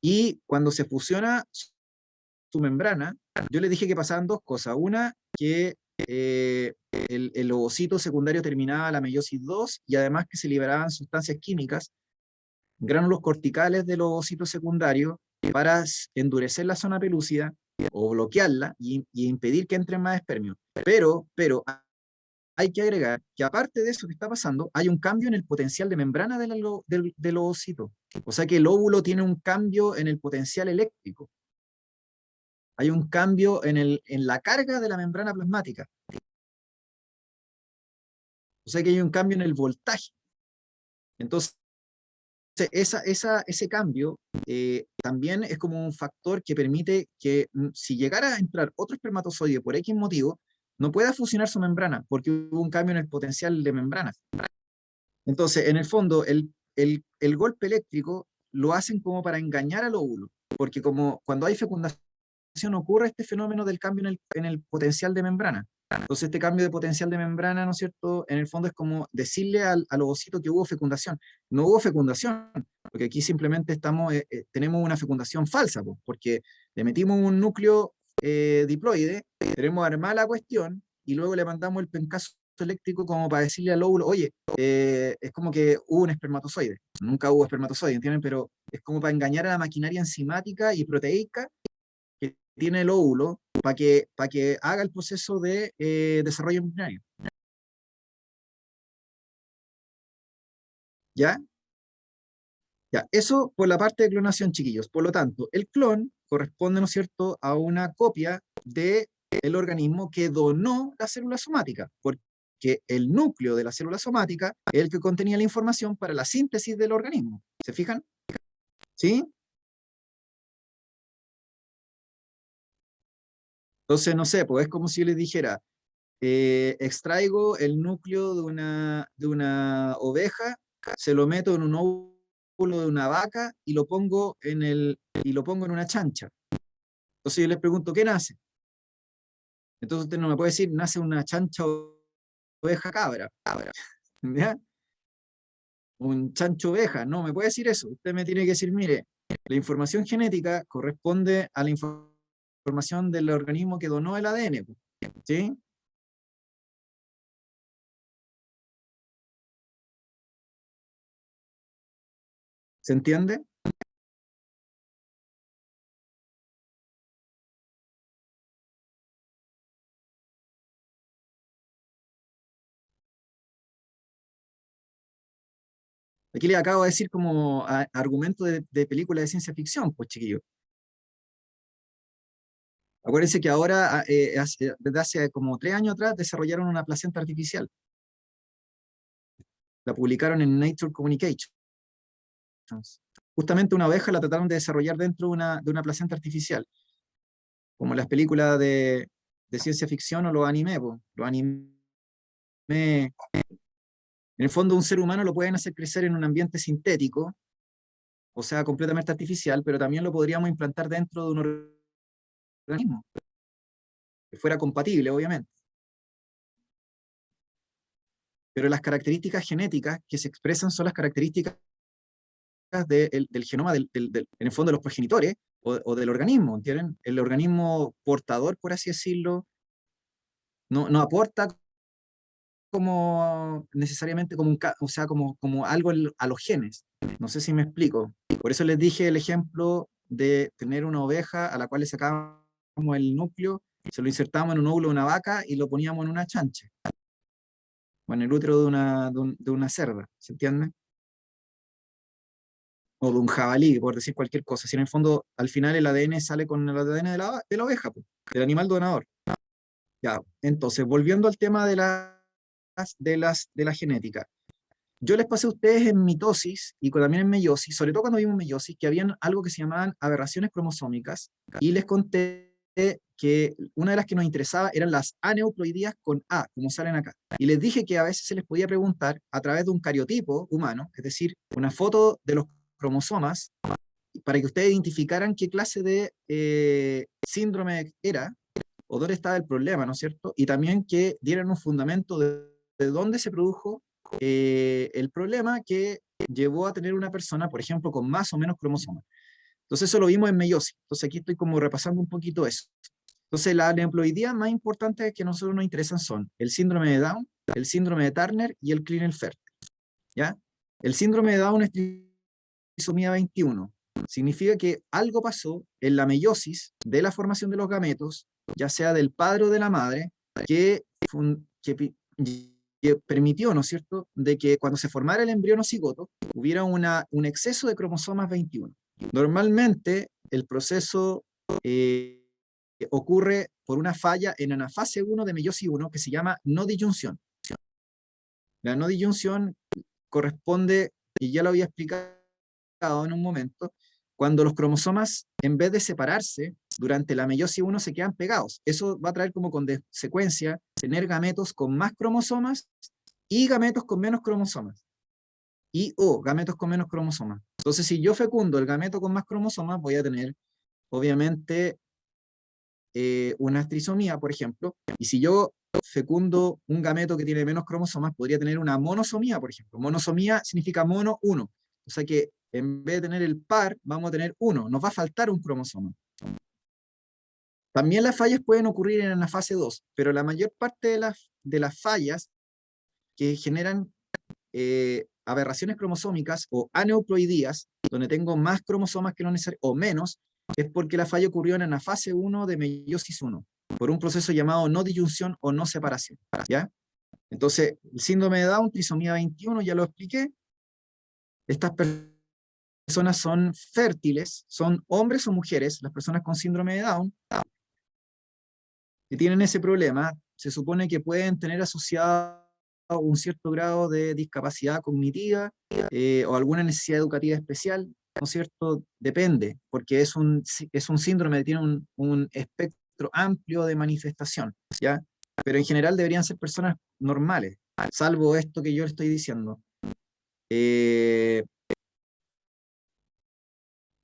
y cuando se fusiona su membrana, yo les dije que pasaban dos cosas. Una, que el ovocito secundario terminaba la meiosis 2 y además que se liberaban sustancias químicas, gránulos corticales del ovocito secundario, para endurecer la zona pelúcida o bloquearla y impedir que entren más espermios. Pero hay que agregar que aparte de eso que está pasando, hay un cambio en el potencial de membrana del ovocito. O sea que el óvulo tiene un cambio en el potencial eléctrico. Hay un cambio en la carga de la membrana plasmática. O sea que hay un cambio en el voltaje. Entonces, ese cambio también es como un factor que permite que si llegara a entrar otro espermatozoide por X motivo, no pueda fusionar su membrana, porque hubo un cambio en el potencial de membranas. Entonces, en el fondo, el golpe eléctrico lo hacen como para engañar al óvulo, porque como cuando hay fecundación ocurre este fenómeno del cambio en el potencial de membrana. Entonces este cambio de potencial de membrana, ¿no es cierto?, en el fondo es como decirle al ovocito que hubo fecundación. No hubo fecundación, porque aquí simplemente tenemos una fecundación falsa, porque le metimos un núcleo diploide, tenemos armada la cuestión, y luego le mandamos el pencazo eléctrico como para decirle al óvulo, oye, es como que hubo un espermatozoide. Nunca hubo espermatozoide, ¿entienden? Pero es como para engañar a la maquinaria enzimática y proteica que tiene el óvulo para que haga el proceso de desarrollo embrionario. ¿Ya? Ya, eso por la parte de clonación, chiquillos. Por lo tanto, el clon corresponde, ¿no es cierto?, a una copia del organismo que donó la célula somática, porque el núcleo de la célula somática es el que contenía la información para la síntesis del organismo. ¿Se fijan? ¿Sí? Entonces, no sé, pues es como si yo les dijera, extraigo el núcleo de una oveja, se lo meto en un óvulo de una vaca y lo pongo en una chancha. Entonces yo les pregunto, ¿qué nace? Entonces usted no me puede decir, nace una chancha oveja cabra. ¿Ya? Un chancho oveja, no me puede decir eso. Usted me tiene que decir, mire, la información genética corresponde a la información del organismo que donó el ADN. ¿Sí? ¿Se entiende? Aquí les acabo de decir como argumento de película de ciencia ficción, pues chiquillos. Acuérdense que ahora, desde hace como 3 años atrás, desarrollaron una placenta artificial. La publicaron en Nature Communications. Justamente una oveja la trataron de desarrollar dentro de una placenta artificial, como las películas de ciencia ficción o los anime. Po. Los anime, en el fondo, un ser humano lo pueden hacer crecer en un ambiente sintético, o sea, completamente artificial, pero también lo podríamos implantar dentro de un organismo, que fuera compatible, obviamente. Pero las características genéticas que se expresan son las características del genoma, en el fondo, de los progenitores o del organismo, ¿entienden? El organismo portador, por así decirlo, no aporta como necesariamente como o sea, como algo a los genes. No sé si me explico. Por eso les dije el ejemplo de tener una oveja a la cual le sacábamos el núcleo, se lo insertábamos en un óvulo de una vaca y lo poníamos en una chancha, o en el útero de una cerda, ¿se entiende? O de un jabalí, por decir cualquier cosa. Si en el fondo, al final el ADN sale con el ADN de la oveja, pues, del animal donador. Ya, entonces, volviendo al tema de la genética. Yo les pasé a ustedes en mitosis y también en meiosis, sobre todo cuando vimos meiosis, que habían algo que se llamaban aberraciones cromosómicas, y les conté que una de las que nos interesaba eran las aneuploidías con A, como salen acá. Y les dije que a veces se les podía preguntar a través de un cariotipo humano, es decir, una foto de los cromosomas, para que ustedes identificaran qué clase de síndrome era, o dónde estaba el problema, ¿no es cierto? Y también que dieran un fundamento de dónde se produjo el problema que llevó a tener una persona, por ejemplo, con más o menos cromosomas. Entonces eso lo vimos en meiosis. Entonces aquí estoy como repasando un poquito eso. Entonces las aneuploidías más importantes que a nosotros nos interesan son el síndrome de Down, el síndrome de Turner y el Klinefelter. ¿Ya? El síndrome de Down es trisomía 21. Significa que algo pasó en la meiosis de la formación de los gametos, ya sea del padre o de la madre, que permitió, ¿no es cierto?, de que cuando se formara el embrión o cigoto, hubiera un exceso de cromosomas 21. Normalmente, el proceso ocurre por una falla en anafase 1 de meiosis 1 que se llama no disyunción. La no disyunción corresponde, y ya lo había explicado en un momento, cuando los cromosomas, en vez de separarse, durante la meiosis 1 se quedan pegados. Eso va a traer como consecuencia tener gametos con más cromosomas y gametos con menos cromosomas. O gametos con menos cromosomas. Entonces, si yo fecundo el gameto con más cromosomas, voy a tener, obviamente, una trisomía, por ejemplo. Y si yo fecundo un gameto que tiene menos cromosomas, podría tener una monosomía, por ejemplo. Monosomía significa mono, uno. O sea que en vez de tener el par, vamos a tener uno. Nos va a faltar un cromosoma. También las fallas pueden ocurrir en la fase 2, pero la mayor parte de las fallas que generan aberraciones cromosómicas o aneuploidías, donde tengo más cromosomas que lo necesario, o menos, es porque la falla ocurrió en la fase 1 de meiosis 1, por un proceso llamado no disyunción o no separación, ¿ya? Entonces, el síndrome de Down, trisomía 21, ya lo expliqué. Estas personas son fértiles, son hombres o mujeres, las personas con síndrome de Down, que tienen ese problema, se supone que pueden tener asociado un cierto grado de discapacidad cognitiva o alguna necesidad educativa especial, ¿no es cierto? Depende, porque es un síndrome que tiene un espectro amplio de manifestación, ¿ya? Pero en general deberían ser personas normales, salvo esto que yo le estoy diciendo.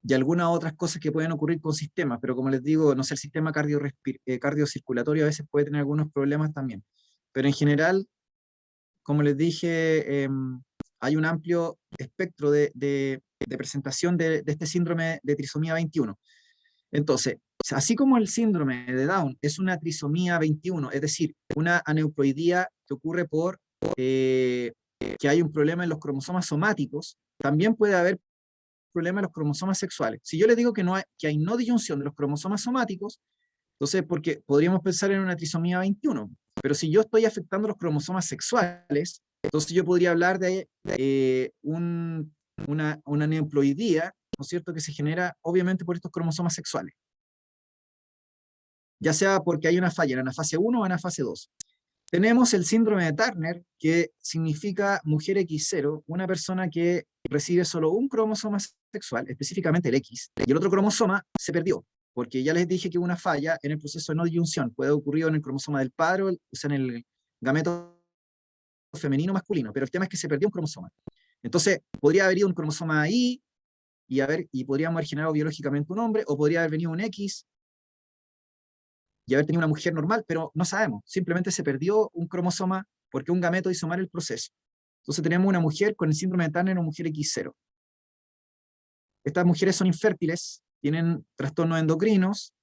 Y algunas otras cosas que pueden ocurrir con sistemas, pero como les digo, no sé, el sistema cardiocirculatorio a veces puede tener algunos problemas también. Pero en general, como les dije, hay un amplio espectro de presentación de este síndrome de trisomía 21. Entonces, así como el síndrome de Down es una trisomía 21, es decir, una aneuploidía que ocurre por que hay un problema en los cromosomas somáticos, también puede haber problema de los cromosomas sexuales. Si yo les digo que hay no disyunción de los cromosomas somáticos, entonces porque podríamos pensar en una trisomía 21, pero si yo estoy afectando los cromosomas sexuales, entonces yo podría hablar de una neoploidía, ¿no es cierto?, que se genera obviamente por estos cromosomas sexuales. Ya sea porque hay una falla en la fase 1 o en la fase 2. Tenemos el síndrome de Turner, que significa mujer X0, una persona que recibe solo un cromosoma sexual, específicamente el X, y el otro cromosoma se perdió, porque ya les dije que hubo una falla en el proceso de no disyunción, puede ocurrir en el cromosoma del padre, o sea, en el gameto femenino o masculino, pero el tema es que se perdió un cromosoma. Entonces, podría haber ido un cromosoma ahí, y podríamos haber generado biológicamente un hombre, o podría haber venido un X, y haber tenido una mujer normal, pero no sabemos, simplemente se perdió un cromosoma porque un gameto hizo mal el proceso. Entonces tenemos una mujer con el síndrome de Turner o mujer X0. Estas mujeres son infértiles, tienen trastornos endocrinos,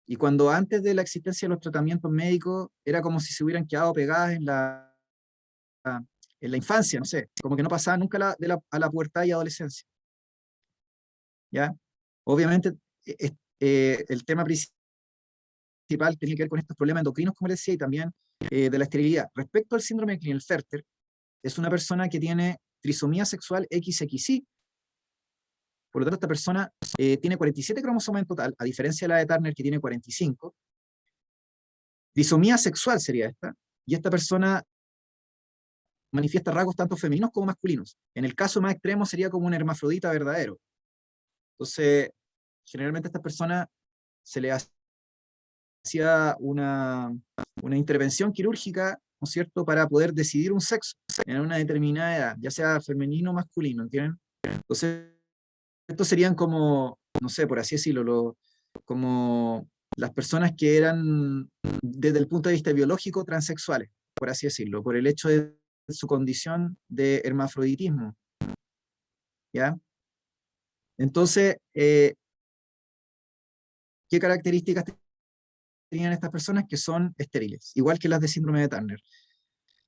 y cuando antes de la existencia de los tratamientos médicos, era como si se hubieran quedado pegadas en la infancia, no sé, como que no pasaban nunca a la pubertad y adolescencia. ¿Ya? Obviamente, el tema principal tiene que ver con estos problemas endocrinos, como les decía, y también de la esterilidad. Respecto al síndrome de Klinefelter, es una persona que tiene trisomía sexual XXY, por lo tanto esta persona tiene 47 cromosomas en total, a diferencia de la de Turner que tiene 45. Disomía sexual sería esta, y esta persona manifiesta rasgos tanto femeninos como masculinos. En el caso más extremo sería como un hermafrodita verdadero. Entonces, generalmente a esta persona se le hacía una intervención quirúrgica, ¿no es cierto?, para poder decidir un sexo en una determinada edad, ya sea femenino o masculino, ¿entienden? Entonces, estos serían como, no sé, por así decirlo, como las personas que eran, desde el punto de vista biológico, transexuales, por así decirlo, por el hecho de su condición de hermafroditismo, ¿ya? Entonces, ¿qué características tenían estas personas? Que son estériles, igual que las de síndrome de Turner.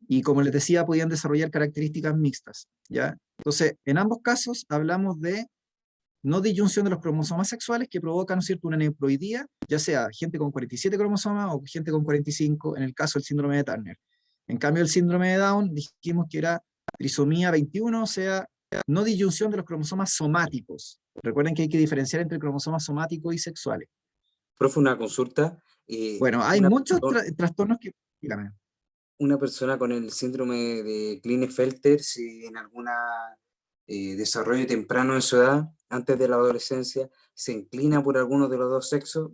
Y como les decía, podían desarrollar características mixtas, ¿ya? Entonces, en ambos casos hablamos de no disyunción de los cromosomas sexuales que provocan, ¿no es cierto?, una neoploidía, ya sea gente con 47 cromosomas o gente con 45, en el caso del síndrome de Turner. En cambio, el síndrome de Down dijimos que era trisomía 21, o sea, no disyunción de los cromosomas somáticos. Recuerden que hay que diferenciar entre cromosomas somáticos y sexuales. Profe, una consulta. Bueno, hay Una, muchos trastornos que... Dígame. una persona con el síndrome de Klinefelter, si en alguna desarrollo temprano de su edad, antes de la adolescencia, se inclina por alguno de los dos sexos,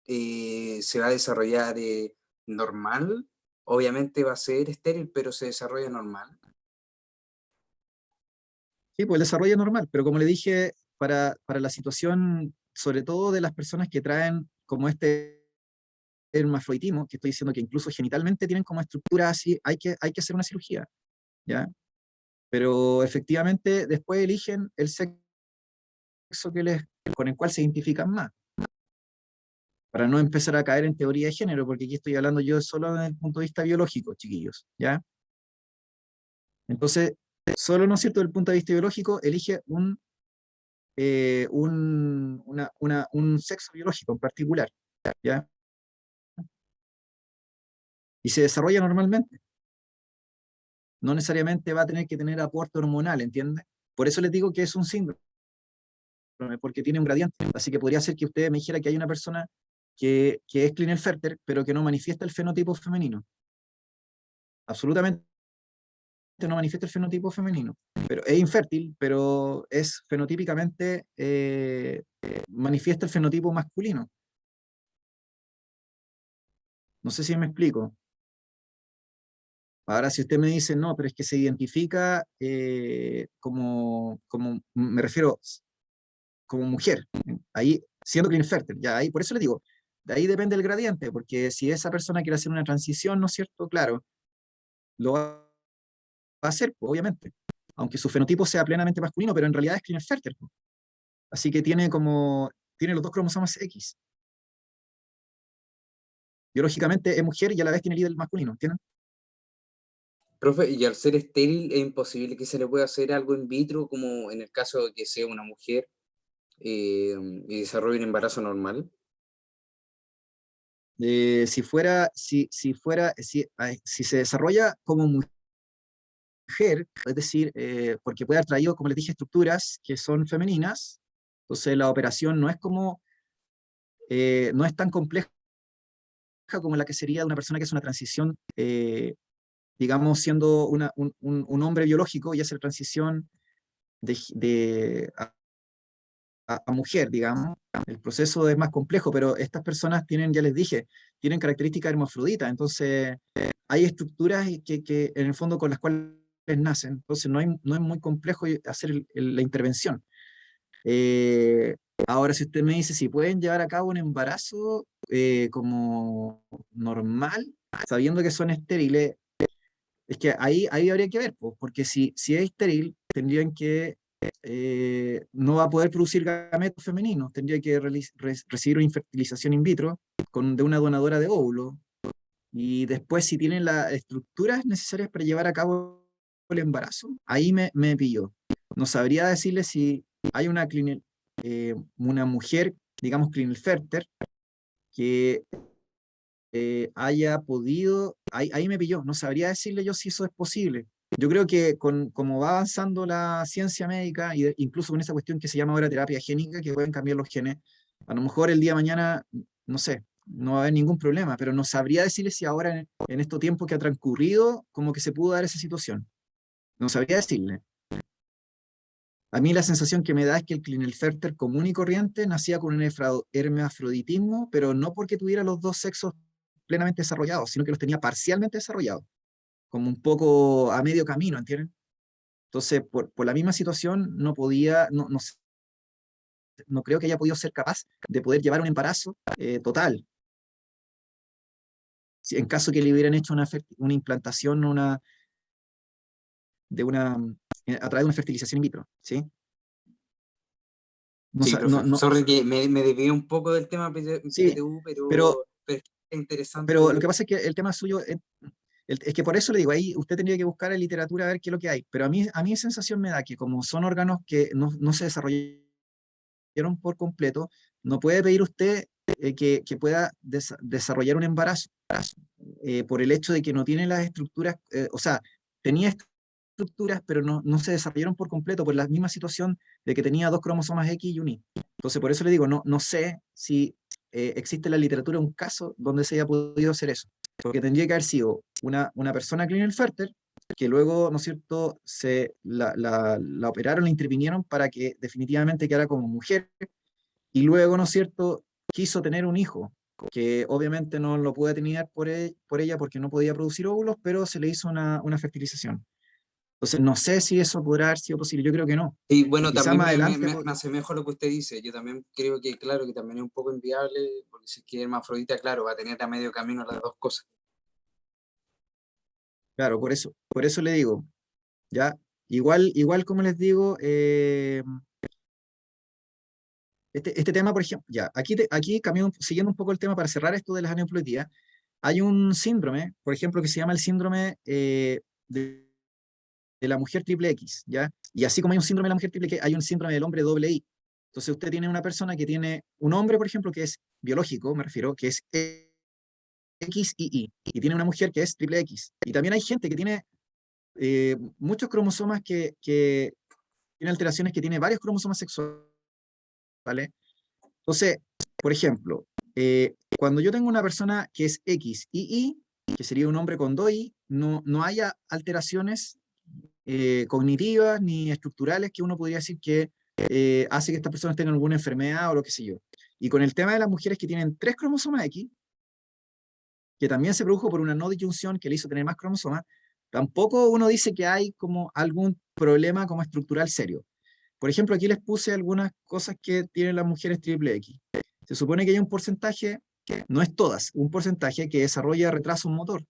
se va a desarrollar normal. Obviamente va a ser estéril, pero se desarrolla normal. Sí, pues el desarrollo es normal, pero como le dije, para la situación, sobre todo de las personas que traen como este hermafroditismo, que estoy diciendo que incluso genitalmente tienen como estructura así, hay que hacer una cirugía, ¿ya? Pero efectivamente después eligen el sexo con el cual se identifican más. para no empezar a caer en teoría de género, porque aquí estoy hablando yo solo desde el punto de vista biológico, chiquillos, ¿ya? Entonces, solo, ¿no es cierto?, desde el punto de vista biológico, elige un sexo biológico en particular, ¿ya? Y se desarrolla normalmente. No necesariamente va a tener que tener aporte hormonal, ¿entiendes? Por eso les digo que es un síndrome, porque tiene un gradiente. Así que podría ser que usted me dijera que hay una persona que es Klinefelter, pero que no manifiesta el fenotipo femenino. Absolutamente no manifiesta el fenotipo femenino. Pero es infértil, pero es fenotípicamente, manifiesta el fenotipo masculino. No sé si me explico. Ahora, si usted me dice, no, pero es que se identifica, me refiero, como mujer, ahí, siendo Klinefelter, ya ahí, por eso le digo, de ahí depende el gradiente, porque si esa persona quiere hacer una transición, ¿no es cierto? Claro, lo va a hacer, pues, obviamente, aunque su fenotipo sea plenamente masculino, pero en realidad es Klinefelter, pues. Así que tiene los dos cromosomas X. Biológicamente es mujer y a la vez tiene el líder masculino, ¿entienden? Profe, y al ser estéril, ¿es imposible que se le pueda hacer algo in vitro, como en el caso de que sea una mujer y desarrolle un embarazo normal? Si se desarrolla como mujer, es decir, porque puede haber traído, como les dije, estructuras que son femeninas, entonces la operación no es tan compleja como la que sería de una persona que es una transición, digamos, siendo un hombre biológico y hace la transición a mujer, digamos. El proceso es más complejo, pero estas personas tienen, ya les dije, tienen características hermafroditas, entonces hay estructuras que en el fondo con las cuales nacen, entonces no es muy complejo hacer la intervención. Eh, Ahora, si usted me dice si pueden llevar a cabo un embarazo, como normal, sabiendo que son estériles, es que ahí habría que ver, pues, porque si es estéril, tendrían que, no va a poder producir gametos femeninos, tendría que recibir una infertilización in vitro de una donadora de óvulos. Y después, si tienen las estructuras necesarias para llevar a cabo el embarazo, ahí me pilló. No sabría decirle si hay una mujer, digamos, Klinefelter, que, haya podido, ahí me pilló, no sabría decirle yo si eso es posible. Yo creo que como va avanzando la ciencia médica, incluso con esa cuestión que se llama ahora terapia génica, que pueden cambiar los genes, a lo mejor el día de mañana, no sé, no va a haber ningún problema, pero no sabría decirle si ahora en este tiempo que ha transcurrido, como que se pudo dar esa situación. No sabría decirle. A mí la sensación que me da es que el Klinefelter común y corriente nacía con un hermafroditismo, pero no porque tuviera los dos sexos plenamente desarrollados, sino que los tenía parcialmente desarrollados, como un poco a medio camino, ¿entienden? Entonces, por la misma situación, no creo que haya podido ser capaz de poder llevar un embarazo, total. En caso que le hubieran hecho una implantación a través de una fertilización in vitro, ¿sí? No, Sí, profe. Sorry que me desvié un poco del tema sí, PTU, pero, pero es que es pero lo interesante. que pasa es que el tema suyo es que por eso le digo, ahí usted tendría que buscar en literatura a ver qué es lo que hay. Pero a mí sensación me da que como son órganos que no se desarrollaron por completo, no puede pedir usted, que pueda desarrollar un embarazo, por el hecho de que no tiene las estructuras, o sea, tenía estructuras, pero no se desarrollaron por completo por la misma situación de que tenía dos cromosomas X y un Y. Entonces, por eso le digo, no sé si, existe en la literatura un caso donde se haya podido hacer eso, porque tendría que haber sido una persona Klinefelter, que luego, ¿no es cierto?, la operaron, la intervinieron para que definitivamente quedara como mujer, y luego, ¿no es cierto?, quiso tener un hijo, que obviamente no lo puede tener por ella porque no podía producir óvulos, pero se le hizo una fertilización. Entonces, no sé si eso podrá haber sido posible, yo creo que no. Y bueno, Quizás también más adelante, me asemejo a lo que usted dice. Yo también creo que, claro, que también es un poco inviable, porque si es que es hermafrodita, claro, va a tener a medio camino las dos cosas. claro, por eso le digo, ya, igual como les digo, Este tema, por ejemplo, ya, aquí siguiendo un poco el tema para cerrar esto de las aneuploidías, hay un síndrome, por ejemplo, que se llama el síndrome de la mujer triple X, ¿ya? Y así como hay un síndrome de la mujer triple X, hay un síndrome del hombre doble I. Entonces usted tiene una persona que tiene un hombre, por ejemplo, que es biológico, me refiero, que es X y Y, y tiene una mujer que es triple X. Y también hay gente que tiene muchos cromosomas que tiene alteraciones, que tiene varios cromosomas sexuales, ¿vale? Entonces, por ejemplo, cuando yo tengo una persona que es X y Y, que sería un hombre con 2Y, no haya alteraciones cognitivas ni estructurales que uno podría decir que hace que estas personas tengan alguna enfermedad o lo que sé yo. Y con el tema de las mujeres que tienen 3 cromosomas X, que también se produjo por una no disyunción que le hizo tener más cromosomas, tampoco uno dice que hay como algún problema como estructural serio. Por ejemplo, aquí les puse algunas cosas que tienen las mujeres triple X. Se supone que hay un porcentaje, no es todas, un porcentaje que desarrolla retraso motor,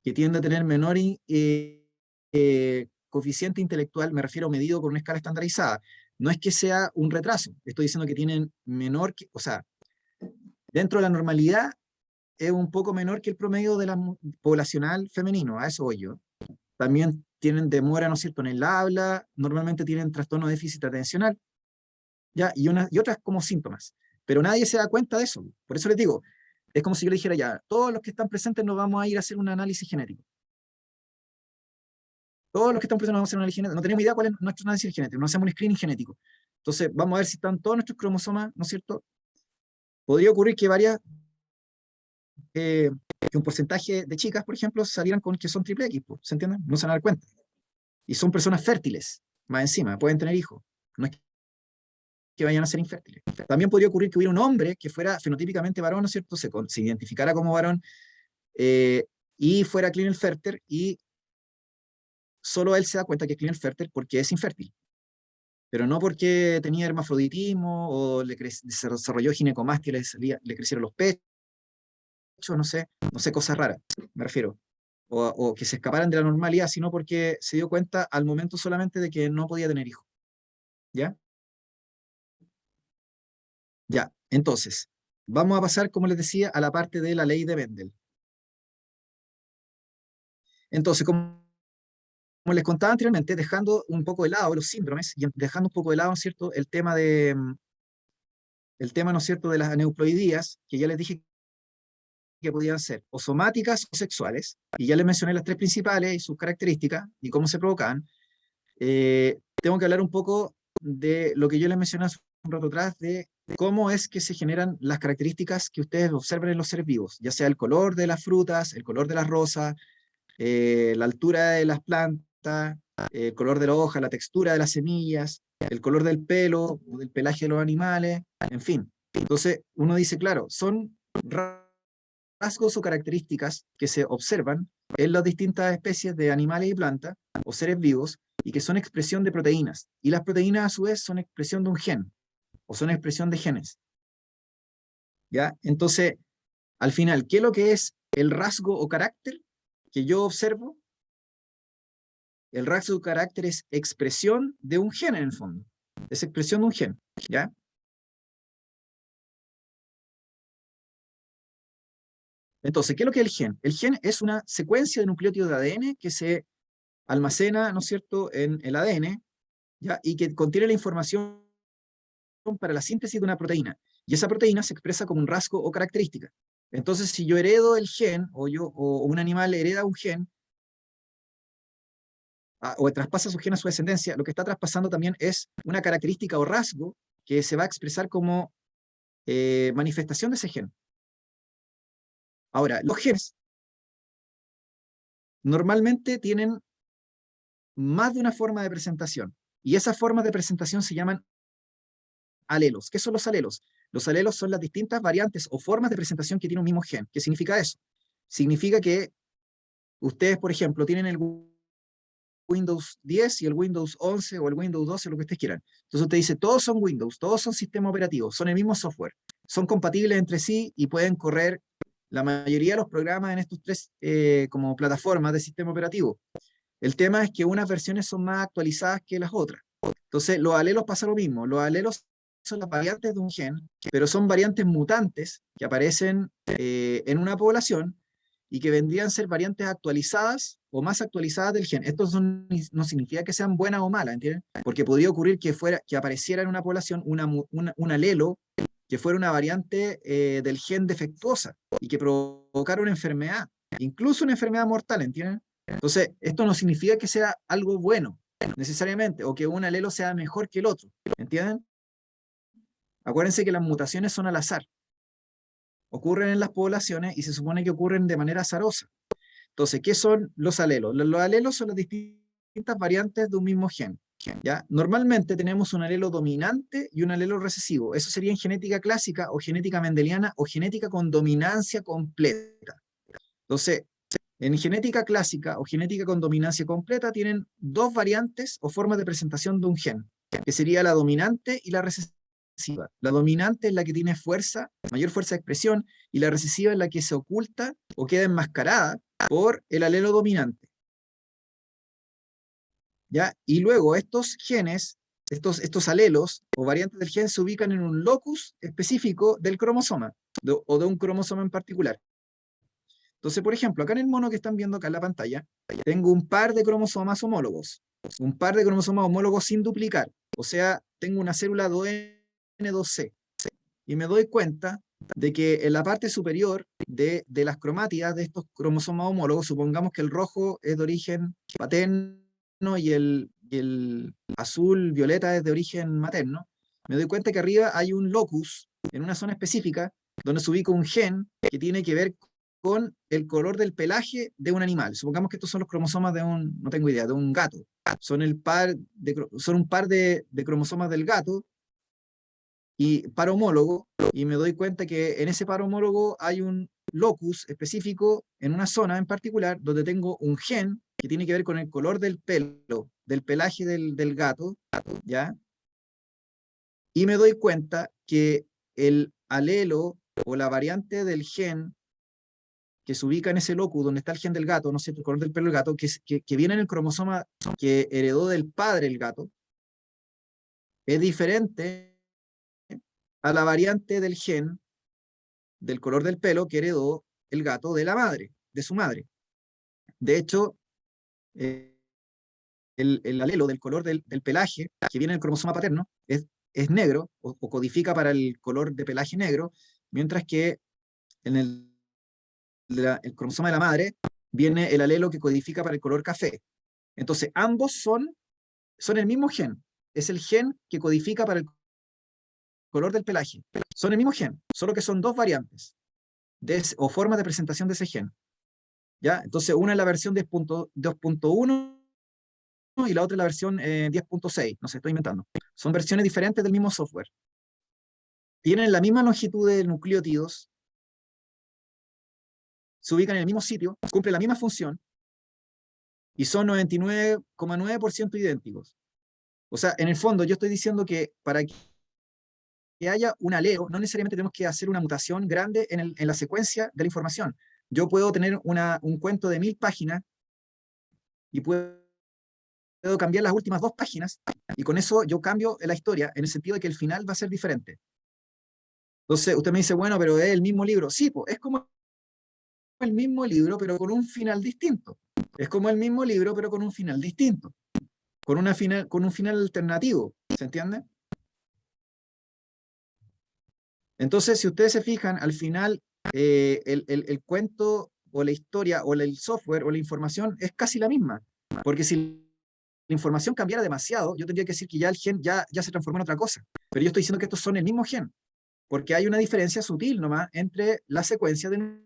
que tiende a tener menor coeficiente intelectual, me refiero medido con una escala estandarizada. No es que sea un retraso, estoy diciendo que tienen menor, o sea, dentro de la normalidad es un poco menor que el promedio de la poblacional femenino, a eso voy yo. También tienen demora, ¿no es cierto?, en el habla, normalmente tienen trastorno de déficit atencional, ¿ya? Y otras como síntomas. Pero nadie se da cuenta de eso. Por eso les digo, es como si yo le dijera ya, todos los que están presentes nos vamos a ir a hacer un análisis genético. Todos los que están presentes nos vamos a hacer un análisis genético. No tenemos idea cuál es nuestro análisis genético, no hacemos un screening genético. Entonces, vamos a ver si están todos nuestros cromosomas, ¿no es cierto? Podría ocurrir que que un porcentaje de chicas, por ejemplo, salieran con que son triple X, ¿se entiende? No se van a dar cuenta. Y son personas fértiles, más encima, pueden tener hijos. No es que vayan a ser infértiles. También podría ocurrir que hubiera un hombre que fuera fenotípicamente varón, ¿no es cierto? Se identificara como varón y fuera Klinefelter y solo él se da cuenta que es Klinefelter porque es infértil. Pero no porque tenía hermafroditismo o se desarrolló ginecomastia, le crecieron los pechos, no sé, cosas raras, me refiero. O que se escaparan de la normalidad, sino porque se dio cuenta al momento solamente de que no podía tener hijos. ¿Ya? Ya, entonces, vamos a pasar, como les decía, a la parte de la ley de Mendel. Entonces, como les contaba anteriormente, dejando un poco de lado los síndromes y dejando un poco de lado, ¿no es cierto?, el tema, ¿no es cierto?, de las aneuploidías, que ya les dije que podían ser o somáticas o sexuales, y ya les mencioné las 3 principales y sus características y cómo se provocan. Tengo que hablar un poco de lo que yo les mencioné hace un rato atrás, de cómo es que se generan las características que ustedes observan en los seres vivos, ya sea el color de las frutas, el color de las rosas, la altura de las plantas, el color de la hoja, la textura de las semillas, el color del pelo, o del pelaje de los animales, en fin. Entonces, uno dice, claro, son rasgos o características que se observan en las distintas especies de animales y plantas o seres vivos y que son expresión de proteínas. Y las proteínas, a su vez, son expresión de un gen o son expresión de genes. ¿Ya? Entonces, al final, ¿qué es lo que es el rasgo o carácter que yo observo? El rasgo o carácter es expresión de un gen en el fondo. Es expresión de un gen. ¿Ya? Entonces, ¿qué es lo que es el gen? El gen es una secuencia de nucleótidos de ADN que se almacena, ¿no es cierto?, en el ADN, ¿ya? Y que contiene la información para la síntesis de una proteína. Y esa proteína se expresa como un rasgo o característica. Entonces, si yo heredo el gen, o un animal hereda un gen, o traspasa su gen a su descendencia, lo que está traspasando también es una característica o rasgo que se va a expresar como manifestación de ese gen. Ahora, los genes normalmente tienen más de una forma de presentación, y esas formas de presentación se llaman alelos. ¿Qué son los alelos? Los alelos son las distintas variantes o formas de presentación que tiene un mismo gen. ¿Qué significa eso? Significa que ustedes, por ejemplo, tienen el Windows 10 y el Windows 11 o el Windows 12, lo que ustedes quieran. Entonces usted dice, todos son Windows, todos son sistemas operativos, son el mismo software, son compatibles entre sí y pueden correr la mayoría de los programas en estos 3 como plataformas de sistema operativo. El tema es que unas versiones son más actualizadas que las otras. Entonces, los alelos pasa lo mismo. Los alelos son las variantes de un gen, pero son variantes mutantes que aparecen en una población y que vendrían a ser variantes actualizadas o más actualizadas del gen. Esto no significa que sean buenas o malas, ¿entienden? Porque podría ocurrir que apareciera en una población un alelo que fuera una variante del gen defectuosa y que provocara una enfermedad, incluso una enfermedad mortal, ¿entienden? Entonces, esto no significa que sea algo bueno, necesariamente, o que un alelo sea mejor que el otro, ¿entienden? Acuérdense que las mutaciones son al azar, ocurren en las poblaciones y se supone que ocurren de manera azarosa. Entonces, ¿qué son los alelos? Los alelos son las distintas variantes de un mismo gen. ¿Ya? Normalmente tenemos un alelo dominante y un alelo recesivo. Eso sería en genética clásica o genética mendeliana o genética con dominancia completa. Entonces, en genética clásica o genética con dominancia completa tienen dos variantes o formas de presentación de un gen, que sería la dominante y la recesiva. La dominante es la que tiene fuerza, mayor fuerza de expresión, y la recesiva es la que se oculta o queda enmascarada por el alelo dominante. ¿Ya? Y luego estos genes, estos alelos o variantes del gen se ubican en un locus específico del cromosoma o de un cromosoma en particular. Entonces, por ejemplo, acá en el mono que están viendo acá en la pantalla, tengo un par de cromosomas homólogos, un par de cromosomas homólogos sin duplicar. O sea, tengo una célula 2N2C. Y me doy cuenta de que en la parte superior de las cromátidas de estos cromosomas homólogos, supongamos que el rojo es de origen paterno y el azul violeta es de origen materno, me doy cuenta que arriba hay un locus en una zona específica donde se ubica un gen que tiene que ver con el color del pelaje de un animal. Supongamos que estos son los cromosomas de no tengo idea, de un gato. Son un par de cromosomas del gato y par homólogo, y me doy cuenta que en ese par homólogo hay un locus específico en una zona en particular donde tengo un gen que tiene que ver con el color del pelo, del pelaje del gato, ¿ya? Y me doy cuenta que el alelo o la variante del gen que se ubica en ese locus donde está el gen del gato, no sé, el color del pelo del gato, que viene en el cromosoma que heredó del padre el gato, es diferente a la variante del gen del color del pelo que heredó el gato de la madre, de su madre. De hecho, eh, el alelo del color del pelaje que viene en el cromosoma paterno es negro o codifica para el color de pelaje negro, mientras que en el cromosoma de la madre viene el alelo que codifica para el color café. Entonces, ambos son el mismo gen. Es el gen que codifica para el color del pelaje. Son el mismo gen, solo que son dos variantes o formas de presentación de ese gen. ¿Ya? Entonces, una es la versión 10.2.1 y la otra es la versión 10.6. No sé, estoy inventando. Son versiones diferentes del mismo software. Tienen la misma longitud de nucleótidos, se ubican en el mismo sitio, cumplen la misma función y son 99,9% idénticos. O sea, en el fondo yo estoy diciendo que para que haya un alelo, no necesariamente tenemos que hacer una mutación grande en la secuencia de la información. Yo puedo tener un cuento de 1000 páginas y puedo cambiar las últimas 2 páginas y con eso yo cambio la historia en el sentido de que el final va a ser diferente. Entonces usted me dice, bueno, pero es el mismo libro. Sí, pues, es como el mismo libro, pero con un final distinto. Es como el mismo libro, pero con un final distinto. Con un final alternativo. ¿Se entiende? Entonces, si ustedes se fijan, al final, el cuento o la historia o el software o la información es casi la misma. Porque si la información cambiara demasiado, yo tendría que decir que ya el gen ya se transformó en otra cosa. Pero yo estoy diciendo que estos son el mismo gen. Porque hay una diferencia sutil nomás entre la secuencia de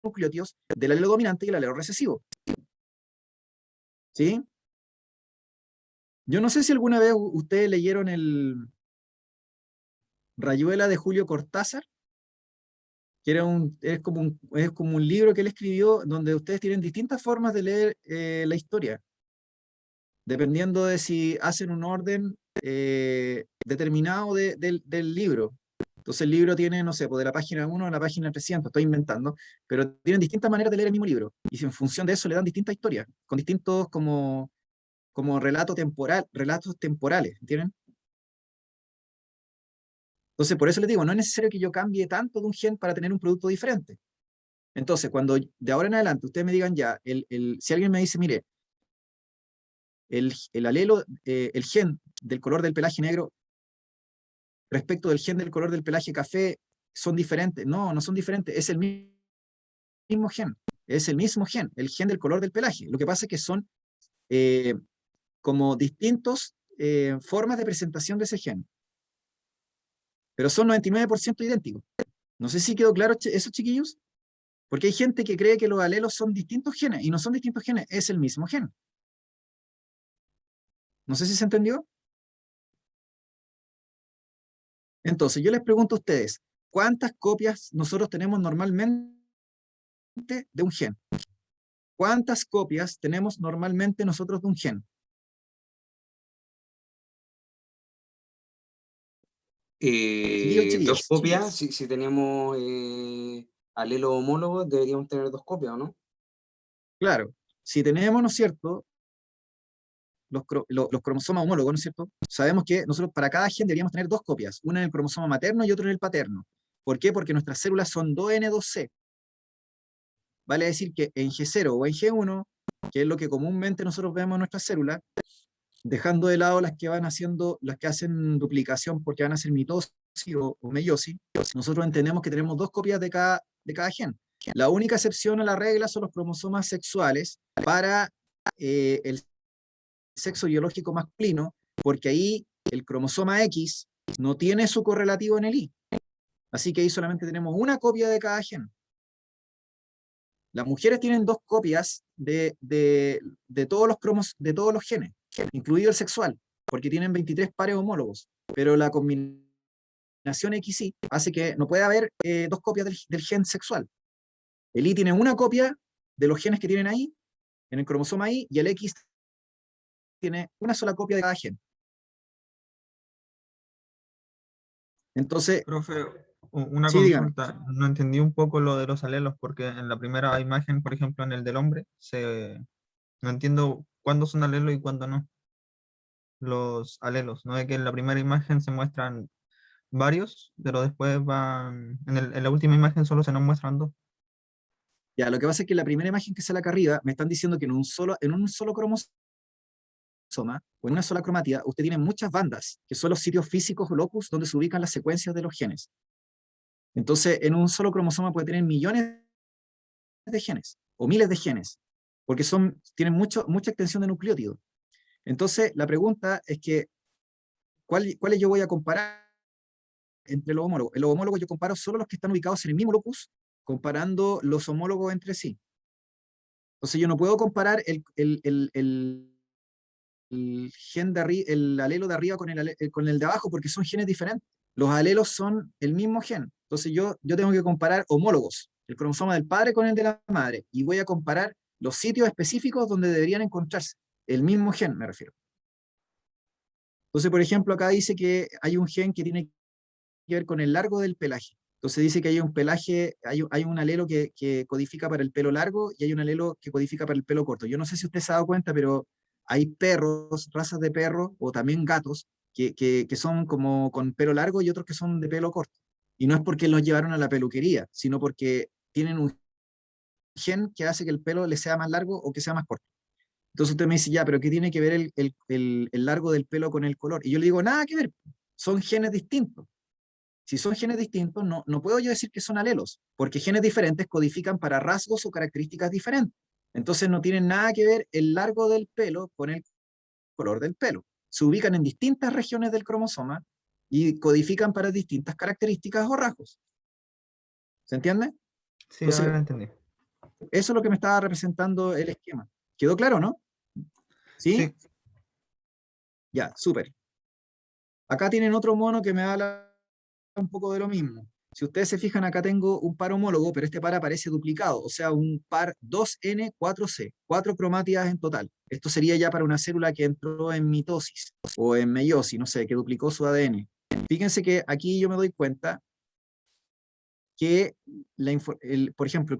nucleótidos del alelo dominante y el alelo recesivo. ¿Sí? Yo no sé si alguna vez ustedes leyeron el Rayuela de Julio Cortázar, que es como un libro que él escribió donde ustedes tienen distintas formas de leer la historia, dependiendo de si hacen un orden determinado del libro. Entonces el libro tiene, no sé, pues de la página 1 a la página 300, estoy inventando, pero tienen distintas maneras de leer el mismo libro. Y si en función de eso le dan distintas historias, con distintos como relatos temporales, ¿entienden? Entonces, por eso les digo, no es necesario que yo cambie tanto de un gen para tener un producto diferente. Entonces, cuando de ahora en adelante ustedes me digan ya, si alguien me dice, mire, el alelo, el gen del color del pelaje negro respecto del gen del color del pelaje café son diferentes. No, no son diferentes, es el mismo gen, es el mismo gen, el gen del color del pelaje. Lo que pasa es que son como distintos formas de presentación de ese gen, pero son 99% idénticos. No sé si quedó claro eso, chiquillos, porque hay gente que cree que los alelos son distintos genes, y no son distintos genes, es el mismo gen. No sé si se entendió. Entonces, yo les pregunto a ustedes, ¿cuántas copias nosotros tenemos normalmente de un gen? ¿Cuántas copias tenemos normalmente nosotros de un gen? Chiquillos, Dos chiquillas. copias, si tenemos alelos homólogos, deberíamos tener dos copias, ¿o no? Claro, si tenemos, ¿no es cierto?, los cromosomas homólogos, ¿no es cierto? Sabemos que nosotros para cada gen deberíamos tener dos copias, una en el cromosoma materno y otra en el paterno. ¿Por qué? Porque nuestras células son 2N2C. Vale decir que en G0 o en G1, que es lo que comúnmente nosotros vemos en nuestras células, dejando de lado las que van haciendo, las que hacen duplicación porque van a hacer mitosis o meiosis, nosotros entendemos que tenemos dos copias de cada gen. La única excepción a la regla son los cromosomas sexuales para el sexo biológico masculino, porque ahí el cromosoma X no tiene su correlativo en el Y. Así que ahí solamente tenemos una copia de cada gen. Las mujeres tienen dos copias de todos los genes, incluido el sexual, porque tienen 23 pares homólogos, pero la combinación XY hace que no pueda haber dos copias del gen sexual. El Y tiene una copia de los genes que tienen ahí, en el cromosoma Y, y el X tiene una sola copia de cada gen. Entonces, Profe, una sí, dígame. consulta. No entendí un poco lo de los alelos, porque en la primera imagen, por ejemplo, en el del hombre, no entiendo cuándo son alelos y cuándo no. Los alelos, ¿no? De que en la primera imagen se muestran varios, pero después van, en la última imagen solo se nos muestran dos. Ya, lo que pasa es que la primera imagen que sale acá arriba me están diciendo que en un solo cromosoma o en una sola cromatida usted tiene muchas bandas, que son los sitios físicos o locus donde se ubican las secuencias de los genes. Entonces, en un solo cromosoma puede tener millones de genes o miles de genes, porque tienen mucha extensión de nucleótidos. Entonces, la pregunta es que, ¿cuáles yo voy a comparar entre los homólogos? En los homólogos yo comparo solo los que están ubicados en el mismo locus, comparando los homólogos entre sí. Entonces, yo no puedo comparar el gen el alelo de arriba con el de abajo, porque son genes diferentes. Los alelos son el mismo gen. Entonces yo tengo que comparar homólogos, el cromosoma del padre con el de la madre, y voy a comparar los sitios específicos donde deberían encontrarse. El mismo gen, me refiero. Entonces, por ejemplo, acá dice que hay un gen que tiene que ver con el largo del pelaje. Entonces dice que hay un pelaje, hay un alelo que codifica para el pelo largo y hay un alelo que codifica para el pelo corto. Yo no sé si usted se ha dado cuenta, pero hay perros, razas de perros o también gatos que son como con pelo largo y otros que son de pelo corto. Y no es porque los llevaron a la peluquería, sino porque tienen un gen que hace que el pelo le sea más largo o que sea más corto. Entonces usted me dice, ya, pero ¿qué tiene que ver el largo del pelo con el color? Y yo le digo, nada que ver, son genes distintos. Si son genes distintos, no puedo yo decir que son alelos, porque genes diferentes codifican para rasgos o características diferentes. Entonces no tienen nada que ver el largo del pelo con el color del pelo. Se ubican en distintas regiones del cromosoma y codifican para distintas características o rasgos. ¿Se entiende? Sí, Entonces, ahora entendí. eso es lo que me estaba representando el esquema. ¿Quedó claro, no? ¿Sí? Sí, Ya, súper. Acá tienen otro mono que me habla un poco de lo mismo. Si ustedes se fijan, acá tengo un par homólogo, pero este par aparece duplicado, o sea, un par 2N4C, 4 cromátidas en total. Esto sería ya para una célula que entró en mitosis o en meiosis, no sé, que duplicó su ADN. Fíjense que aquí yo me doy cuenta que, por ejemplo, el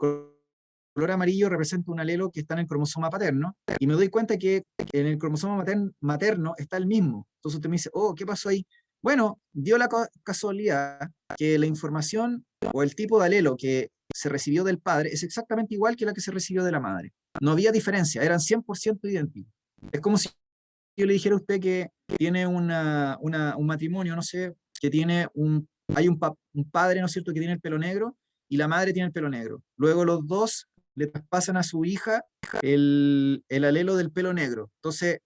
color amarillo representa un alelo que está en el cromosoma paterno, y me doy cuenta que en el cromosoma materno está el mismo. Entonces usted me dice, oh, ¿qué pasó ahí? Bueno, dio la casualidad que la información o el tipo de alelo que se recibió del padre es exactamente igual que la que se recibió de la madre. No había diferencia, eran 100% idénticos. Es como si yo le dijera a usted que tiene un matrimonio, no sé, que tiene hay un padre, ¿no es cierto?, que tiene el pelo negro y la madre tiene el pelo negro. Luego los dos le traspasan a su hija el alelo del pelo negro. Entonces,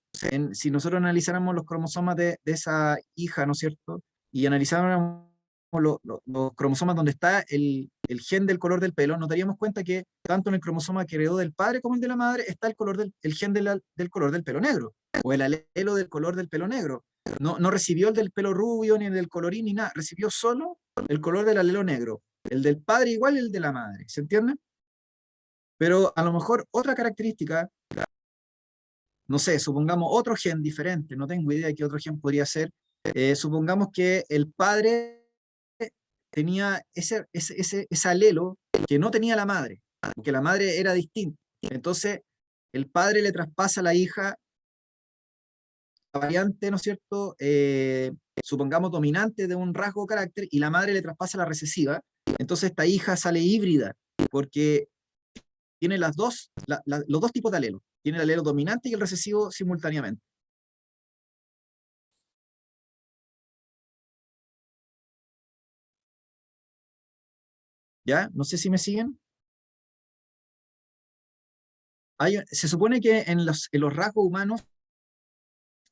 si nosotros analizáramos los cromosomas de esa hija, ¿no es cierto?, y analizáramos los cromosomas donde está el gen del color del pelo, nos daríamos cuenta que tanto en el cromosoma que heredó del padre como el de la madre está el gen del color del pelo negro, o el alelo del color del pelo negro. No recibió el del pelo rubio, ni el del colorín, ni nada, recibió solo el color del alelo negro. El del padre igual el de la madre, ¿se entiende? Pero a lo mejor otra característica, no sé, supongamos otro gen diferente, no tengo idea de qué otro gen podría ser. Supongamos que el padre tenía ese alelo que no tenía la madre, porque la madre era distinta. Entonces, el padre le traspasa a la hija la variante, ¿no es cierto? Supongamos dominante de un rasgo o carácter, y la madre le traspasa la recesiva. Entonces, esta hija sale híbrida, porque tiene los dos tipos de alelo. Tiene el alelo dominante y el recesivo simultáneamente. ¿Ya? No sé si me siguen. Se supone que en los rasgos humanos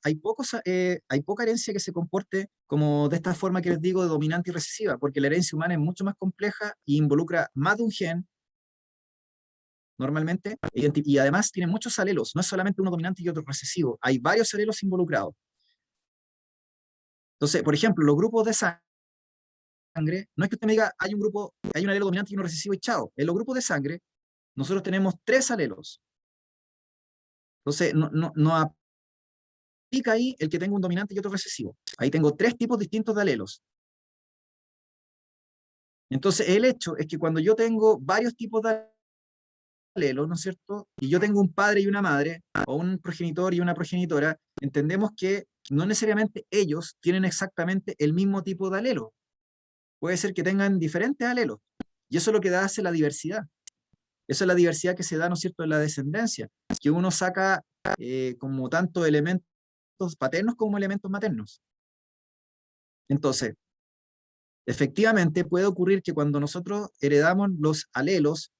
hay poca herencia que se comporte como de esta forma que les digo, de dominante y recesiva, porque la herencia humana es mucho más compleja e involucra más de un gen, normalmente, y además tiene muchos alelos, no es solamente uno dominante y otro recesivo, hay varios alelos involucrados. Entonces, por ejemplo, los grupos de sangre, no es que usted me diga, hay un alelo dominante y uno recesivo y chao. En los grupos de sangre, nosotros tenemos 3 alelos. Entonces, no aplica ahí el que tenga un dominante y otro recesivo. Ahí tengo 3 tipos distintos de alelos. Entonces, el hecho es que cuando yo tengo varios tipos de alelos, ¿no es cierto? Y yo tengo un padre y una madre, o un progenitor y una progenitora, entendemos que no necesariamente ellos tienen exactamente el mismo tipo de alelo. Puede ser que tengan diferentes alelos. Y eso es lo que hace la diversidad. Esa es la diversidad que se da, ¿no es cierto?, en la descendencia, que uno saca como tanto elementos paternos como elementos maternos. Entonces, efectivamente puede ocurrir que cuando nosotros heredamos los alelos,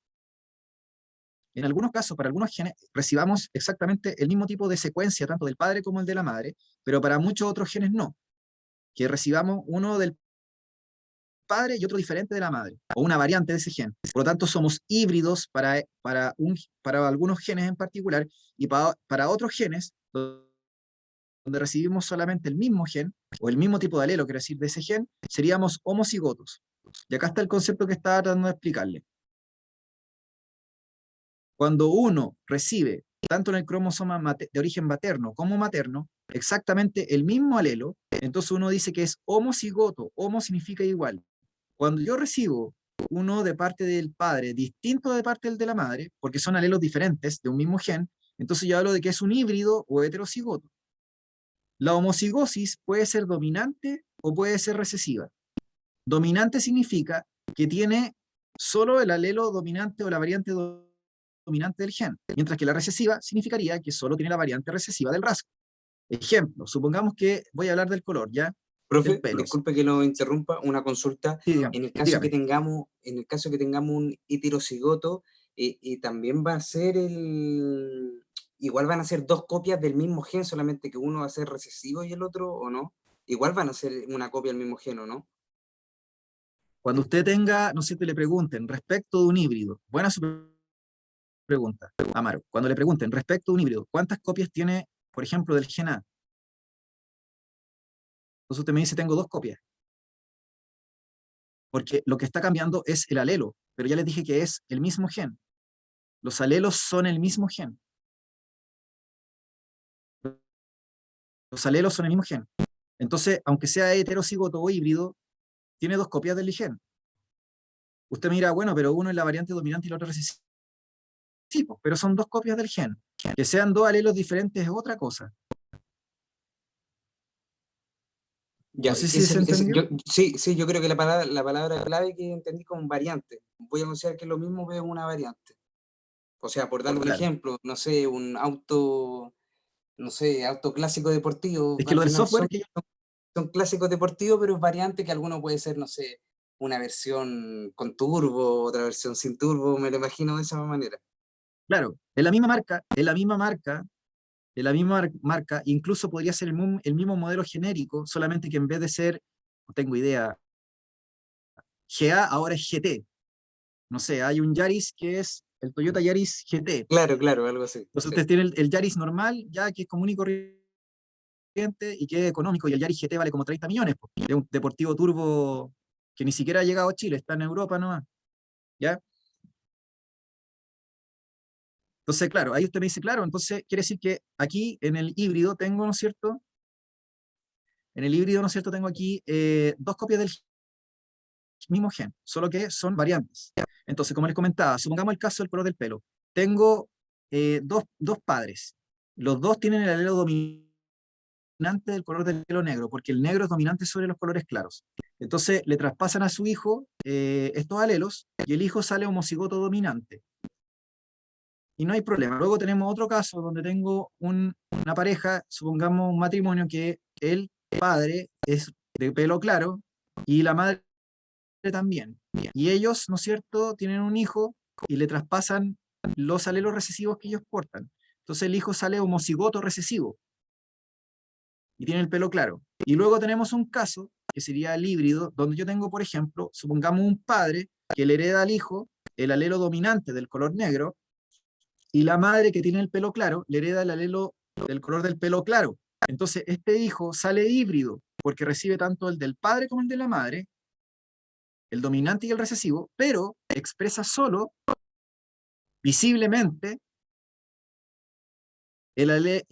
en algunos casos, para algunos genes, recibamos exactamente el mismo tipo de secuencia, tanto del padre como el de la madre, pero para muchos otros genes no, que recibamos uno del padre y otro diferente de la madre, o una variante de ese gen. Por lo tanto, somos híbridos para algunos genes en particular, y para otros genes, donde recibimos solamente el mismo gen, o el mismo tipo de alelo, quiero decir, de ese gen, seríamos homocigotos. Y acá está el concepto que estaba tratando de explicarle. Cuando uno recibe, tanto en el cromosoma de origen materno como materno, exactamente el mismo alelo, entonces uno dice que es homocigoto. Homo significa igual. Cuando yo recibo uno de parte del padre, distinto de parte del de la madre, porque son alelos diferentes de un mismo gen, entonces yo hablo de que es un híbrido o heterocigoto. La homocigosis puede ser dominante o puede ser recesiva. Dominante significa que tiene solo el alelo dominante o la variante dominante del gen, mientras que la recesiva significaría que solo tiene la variante recesiva del rasgo. Ejemplo, supongamos que voy a hablar del color, ¿ya? Del Profe, pelos. disculpe que lo interrumpa, una consulta. Sí, dígame, dígame. En el caso que tengamos un heterocigoto, también va a ser igual van a ser dos copias del mismo gen, solamente que uno va a ser recesivo y el otro, ¿o no? Igual van a ser una copia del mismo gen, ¿o no? Cuando usted tenga, no sé, te le pregunten respecto de un híbrido, buena su pregunta, Amaro. Cuando le pregunten respecto de un híbrido, ¿cuántas copias tiene, por ejemplo, del gen A? Entonces usted me dice, tengo 2 copias, porque lo que está cambiando es el alelo, pero ya les dije que es el mismo gen. Los alelos son el mismo gen. Los alelos son el mismo gen. Entonces, aunque sea heterocigoto o híbrido, tiene 2 copias del gen. Usted me dirá, bueno, pero uno es la variante dominante y el otro es recesivo. Sí, pero son 2 copias del gen. Que sean 2 alelos diferentes es otra cosa. Ya, No sé si se yo, entendió. sí, sí, yo creo que la palabra clave que entendí como variante. Voy a considerar que lo mismo veo una variante. O sea, por dar un Claro. ejemplo, no sé, un auto, no sé, auto clásico deportivo, Es que al lo del final software son, es que son clásicos deportivos, pero es variante que alguno puede ser, no sé, una versión con turbo, otra versión sin turbo, me lo imagino de esa manera. claro, es la misma marca, es la misma marca, es la misma marca, incluso podría ser el mismo modelo genérico, solamente que en vez de ser, no tengo idea, GA, ahora es GT. No sé, hay un Yaris que es el Toyota Yaris GT. Claro, claro, algo así. Entonces Sí. ustedes tienen el Yaris normal, ya que es común y corriente y que es económico, y el Yaris GT vale como 30 millones, po, de un deportivo turbo que ni siquiera ha llegado a Chile, está en Europa nomás, ¿ya? Entonces, claro, ahí usted me dice, claro, entonces quiere decir que aquí en el híbrido tengo, ¿no es cierto? En el híbrido, ¿no es cierto? Tengo aquí dos copias del mismo gen, solo que son variantes. Entonces, como les comentaba, supongamos el caso del color del pelo. Tengo dos padres. Los dos tienen el alelo dominante del color del pelo negro, porque el negro es dominante sobre los colores claros. Entonces, le traspasan a su hijo estos alelos y el hijo sale homocigoto dominante. Y no hay problema. Luego tenemos otro caso donde tengo una pareja, supongamos un matrimonio que el padre es de pelo claro y la madre también. Y ellos, ¿no es cierto?, tienen un hijo y le traspasan los alelos recesivos que ellos portan. Entonces el hijo sale homocigoto recesivo y tiene el pelo claro. Y luego tenemos un caso, que sería el híbrido, donde yo tengo, por ejemplo, supongamos un padre que le hereda al hijo el alelo dominante del color negro y la madre que tiene el pelo claro le hereda el alelo del color del pelo claro. Entonces este hijo sale híbrido porque recibe tanto el del padre como el de la madre, el dominante y el recesivo, pero expresa solo, visiblemente, el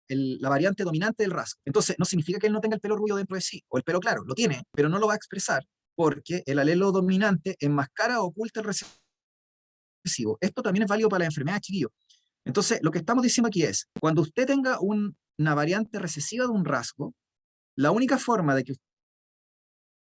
la variante dominante del rasgo. Entonces, no significa que él no tenga el pelo rubio dentro de sí, o el pelo claro, lo tiene, pero no lo va a expresar, porque el alelo dominante enmascara o oculta el recesivo. Esto también es válido para la enfermedad, chiquillo. Entonces, lo que estamos diciendo aquí es, cuando usted tenga una variante recesiva de un rasgo, la única forma de que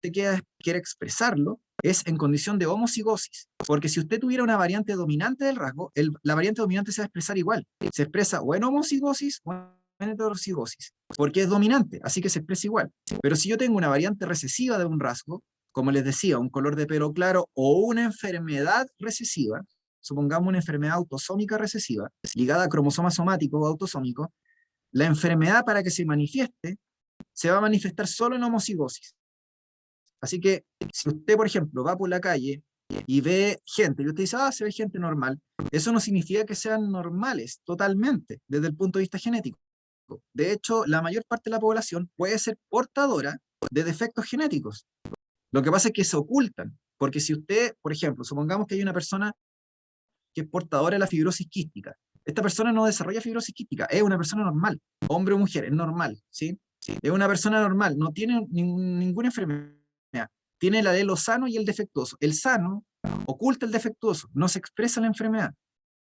quiera expresarlo es en condición de homocigosis. Porque si usted tuviera una variante dominante del rasgo, la variante dominante se va a expresar igual. Se expresa o en homocigosis o en heterocigosis, porque es dominante, así que se expresa igual. Pero si yo tengo una variante recesiva de un rasgo, como les decía, un color de pelo claro o una enfermedad recesiva, supongamos una enfermedad autosómica recesiva, ligada a cromosoma somático o autosómico, la enfermedad para que se manifieste se va a manifestar solo en homocigosis. Así que si usted, por ejemplo, va por la calle y ve gente, y usted dice, ah, se ve gente normal, eso no significa que sean normales totalmente desde el punto de vista genético. De hecho, la mayor parte de la población puede ser portadora de defectos genéticos. Lo que pasa es que se ocultan, porque si usted, por ejemplo, supongamos que hay una persona que es portadora de la fibrosis quística, esta persona no desarrolla fibrosis quística, es una persona normal, hombre o mujer, es normal, ¿sí? Es una persona normal, no tiene ninguna enfermedad, tiene el alelo sano y el defectuoso. El sano oculta el defectuoso, no se expresa la enfermedad.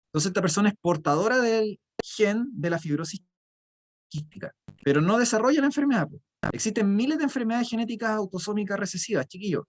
Entonces esta persona es portadora del gen de la fibrosis quística, pero no desarrolla la enfermedad. Existen miles de enfermedades genéticas autosómicas recesivas, chiquillos.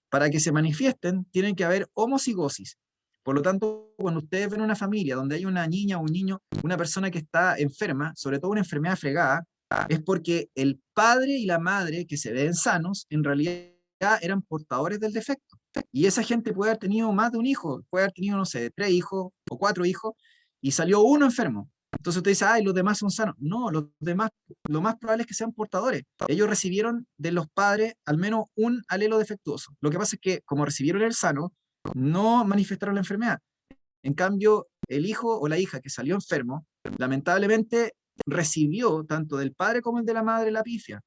Para que se manifiesten, tienen que haber homocigosis. Por lo tanto, cuando ustedes ven una familia donde hay una niña o un niño, una persona que está enferma, sobre todo una enfermedad fregada, es porque el padre y la madre que se ven sanos, en realidad eran portadores del defecto. Y esa gente puede haber tenido más de un hijo, puede haber tenido, no sé, 3 hijos o 4 hijos, y salió uno enfermo. Entonces usted dice, ay, los demás son sanos. No, los demás, lo más probable es que sean portadores. Ellos recibieron de los padres al menos un alelo defectuoso. Lo que pasa es que, como recibieron el sano, no manifestaron la enfermedad. En cambio, el hijo o la hija que salió enfermo, lamentablemente recibió tanto del padre como el de la madre la pifia.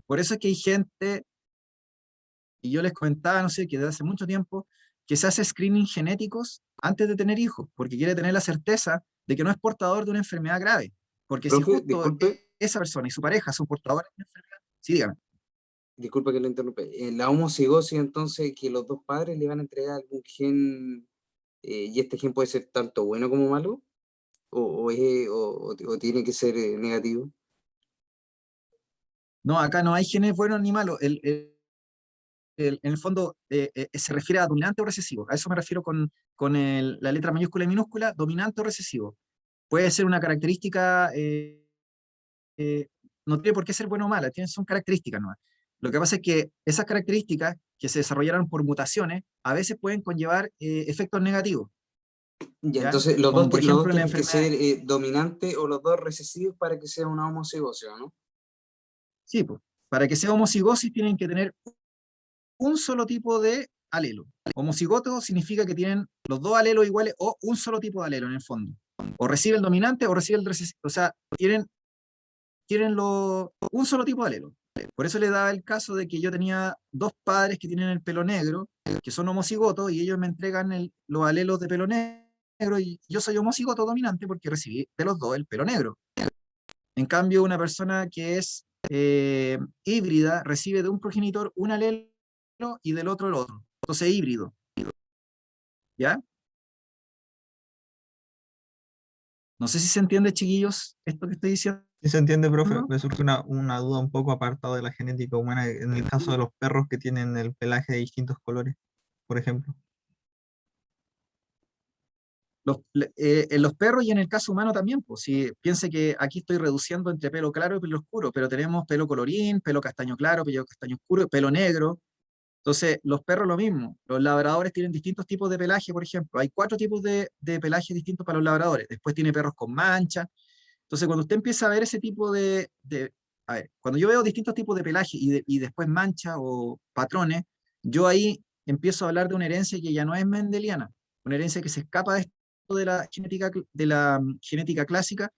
Por eso es que hay gente, y yo les comentaba, no sé, que desde hace mucho tiempo, que se hace screening genéticos antes de tener hijos, porque quiere tener la certeza de que no es portador de una enfermedad grave. Porque si Profe, justo disculpe, esa persona y su pareja son portadores de una enfermedad, sí, dígame. disculpe que lo interrumpe. La homocigosis, entonces, que los dos padres le van a entregar algún gen, y este gen puede ser tanto bueno como malo, o tiene que ser negativo. No, acá no hay genes buenos ni malos. En el fondo se refiere a dominante o recesivo. A eso me refiero con la letra mayúscula y minúscula, dominante o recesivo. Puede ser una característica, eh, no tiene por qué ser bueno o mala, son características nomás. Lo que pasa es que esas características que se desarrollaron por mutaciones a veces pueden conllevar efectos negativos, Ya, ¿ya? entonces Como por los dos ejemplo en la tienen que enfermedad. ser dominantes o los dos recesivos para que sea una homocigosia, ¿no? Sí, pues, para que sea homocigosis tienen que tener un solo tipo de alelo. Homocigoto significa que tienen los dos alelos iguales o un solo tipo de alelo en el fondo. O recibe el dominante o recibe el recesivo. O sea, tienen un solo tipo de alelo. Por eso le daba el caso de que yo tenía dos padres que tienen el pelo negro, que son homocigotos, y ellos me entregan los alelos de pelo negro, y yo soy homocigoto dominante porque recibí de los dos el pelo negro. En cambio, una persona que es híbrida recibe de un progenitor un alelo y del otro el otro. Entonces, híbrido. ¿Ya? No sé si se entiende, chiquillos, esto que estoy diciendo. Sí se entiende, profe. Me surge una duda un poco apartada de la genética humana en el caso de los perros que tienen el pelaje de distintos colores, por ejemplo. En los perros y en el caso humano también, pues si piense que aquí estoy reduciendo entre pelo claro y pelo oscuro, pero tenemos pelo colorín, pelo castaño claro, pelo castaño oscuro, pelo negro. Entonces, los perros lo mismo. Los labradores tienen distintos tipos de pelaje, por ejemplo. Hay 4 tipos de pelaje distintos para los labradores. Después tiene perros con manchas. Entonces, cuando usted empieza a ver ese tipo a ver, cuando yo veo distintos tipos de pelaje y después manchas o patrones, yo ahí empiezo a hablar de una herencia que ya no es mendeliana, una herencia que se escapa de esto de la genética clásica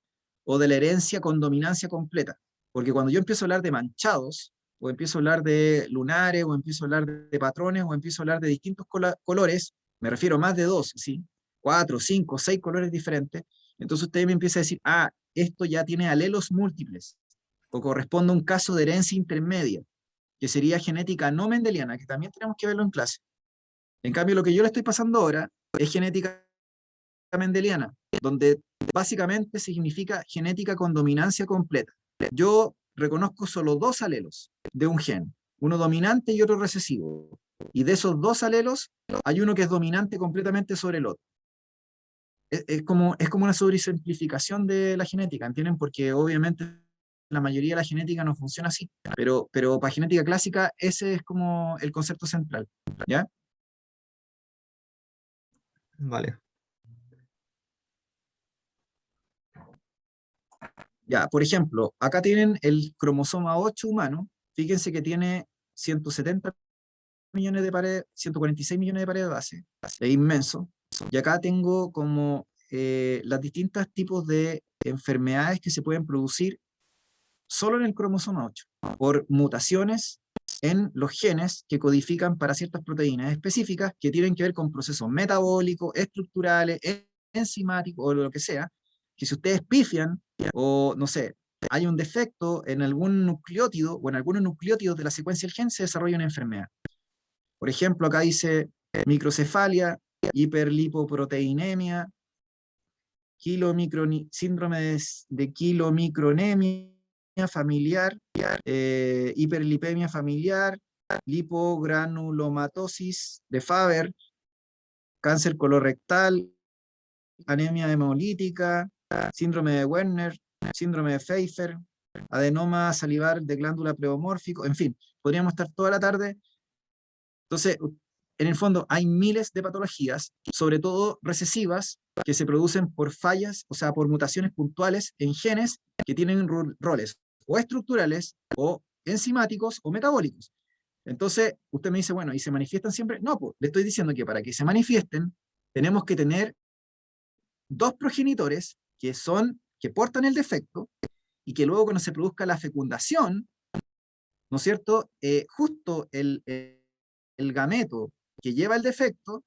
o de la herencia con dominancia completa. Porque cuando yo empiezo a hablar de manchados, o empiezo a hablar de lunares, o empiezo a hablar de patrones, o empiezo a hablar de distintos colores, me refiero a más de 2, ¿sí? 4, 5, 6 colores diferentes, entonces usted me empieza a decir, esto ya tiene alelos múltiples, o corresponde a un caso de herencia intermedia, que sería genética no mendeliana, que también tenemos que verlo en clase. En cambio, lo que yo le estoy pasando ahora es genética mendeliana, donde básicamente significa genética con dominancia completa. Yo reconozco solo 2 alelos de un gen, uno dominante y otro recesivo. Y de esos 2 alelos, hay uno que es dominante completamente sobre el otro. Es como una sobresimplificación de la genética, ¿entienden? Porque obviamente la mayoría de la genética no funciona así, pero para genética clásica ese es como el concepto central, ¿ya? Vale. Ya, por ejemplo, acá tienen el cromosoma 8 humano, fíjense que tiene 170 millones de paredes, 146 millones de paredes de base, es inmenso, y acá tengo como las distintos tipos de enfermedades que se pueden producir solo en el cromosoma 8, por mutaciones en los genes que codifican para ciertas proteínas específicas que tienen que ver con procesos metabólicos, estructurales, enzimáticos o lo que sea, que si ustedes pifian o no sé, hay un defecto en algún nucleótido o en algunos nucleótidos de la secuencia del gen, se desarrolla una enfermedad. Por ejemplo, acá dice microcefalia, hiperlipoproteinemia, síndrome de kilomicronemia familiar, hiperlipemia familiar, lipogranulomatosis de Faber, cáncer colorectal, anemia hemolítica, síndrome de Werner, síndrome de Pfeiffer, adenoma salivar de glándula pleomórfico, en fin, podríamos estar toda la tarde. Entonces, en el fondo hay miles de patologías, sobre todo recesivas, que se producen por fallas, o sea, por mutaciones puntuales en genes que tienen roles o estructurales, o enzimáticos, o metabólicos. Entonces, usted me dice, bueno, ¿y se manifiestan siempre? No, pues, le estoy diciendo que para que se manifiesten, tenemos que tener 2 progenitores que portan el defecto, y que luego cuando se produzca la fecundación, ¿no es cierto? Justo el gameto que lleva el defecto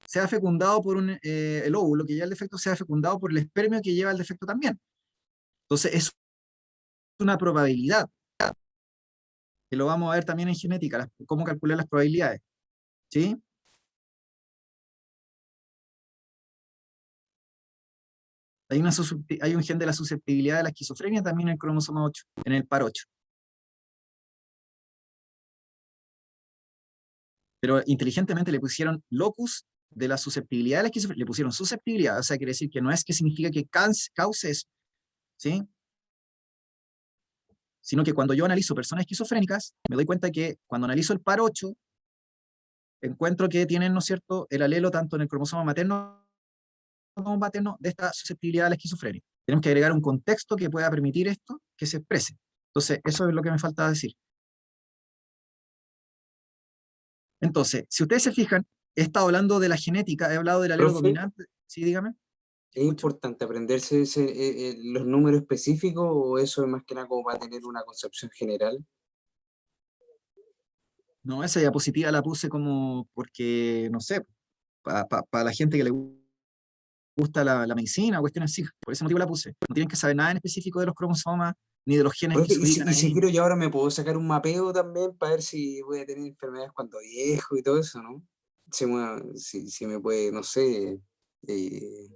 sea fecundado por el óvulo que lleva el defecto sea fecundado por el espermio que lleva el defecto también. Entonces es una probabilidad, que lo vamos a ver también en genética, cómo calcular las probabilidades. ¿Sí? Hay un gen de la susceptibilidad de la esquizofrenia también en el cromosoma 8, en el par 8. pero inteligentemente le pusieron locus de la susceptibilidad de la esquizofrenia, le pusieron susceptibilidad, o sea, quiere decir que no es que significa que cause eso, ¿sí? Sino que cuando yo analizo personas esquizofrénicas, me doy cuenta que cuando analizo el par 8, encuentro que tienen, ¿no es cierto?, el alelo tanto en el cromosoma materno como materno de esta susceptibilidad a la esquizofrenia. Tenemos que agregar un contexto que pueda permitir esto, que se exprese. Entonces, eso es lo que me falta decir. Entonces, si ustedes se fijan, he estado hablando de la genética, he hablado del alelo Profe, dominante. Sí, dígame. ¿es Escucho. importante aprenderse los números específicos o eso es más que nada como para tener una concepción general? No, esa diapositiva la puse como porque, no sé, para la gente que le gusta la medicina o cuestiones así. Por ese motivo la puse. No tienen que saber nada en específico de los cromosomas ni de los genes que Profe, se ubican y si ahí. quiero yo ahora me puedo sacar un mapeo también para ver si voy a tener enfermedades cuando viejo y todo eso, ¿no? Si me puede, no sé, eh,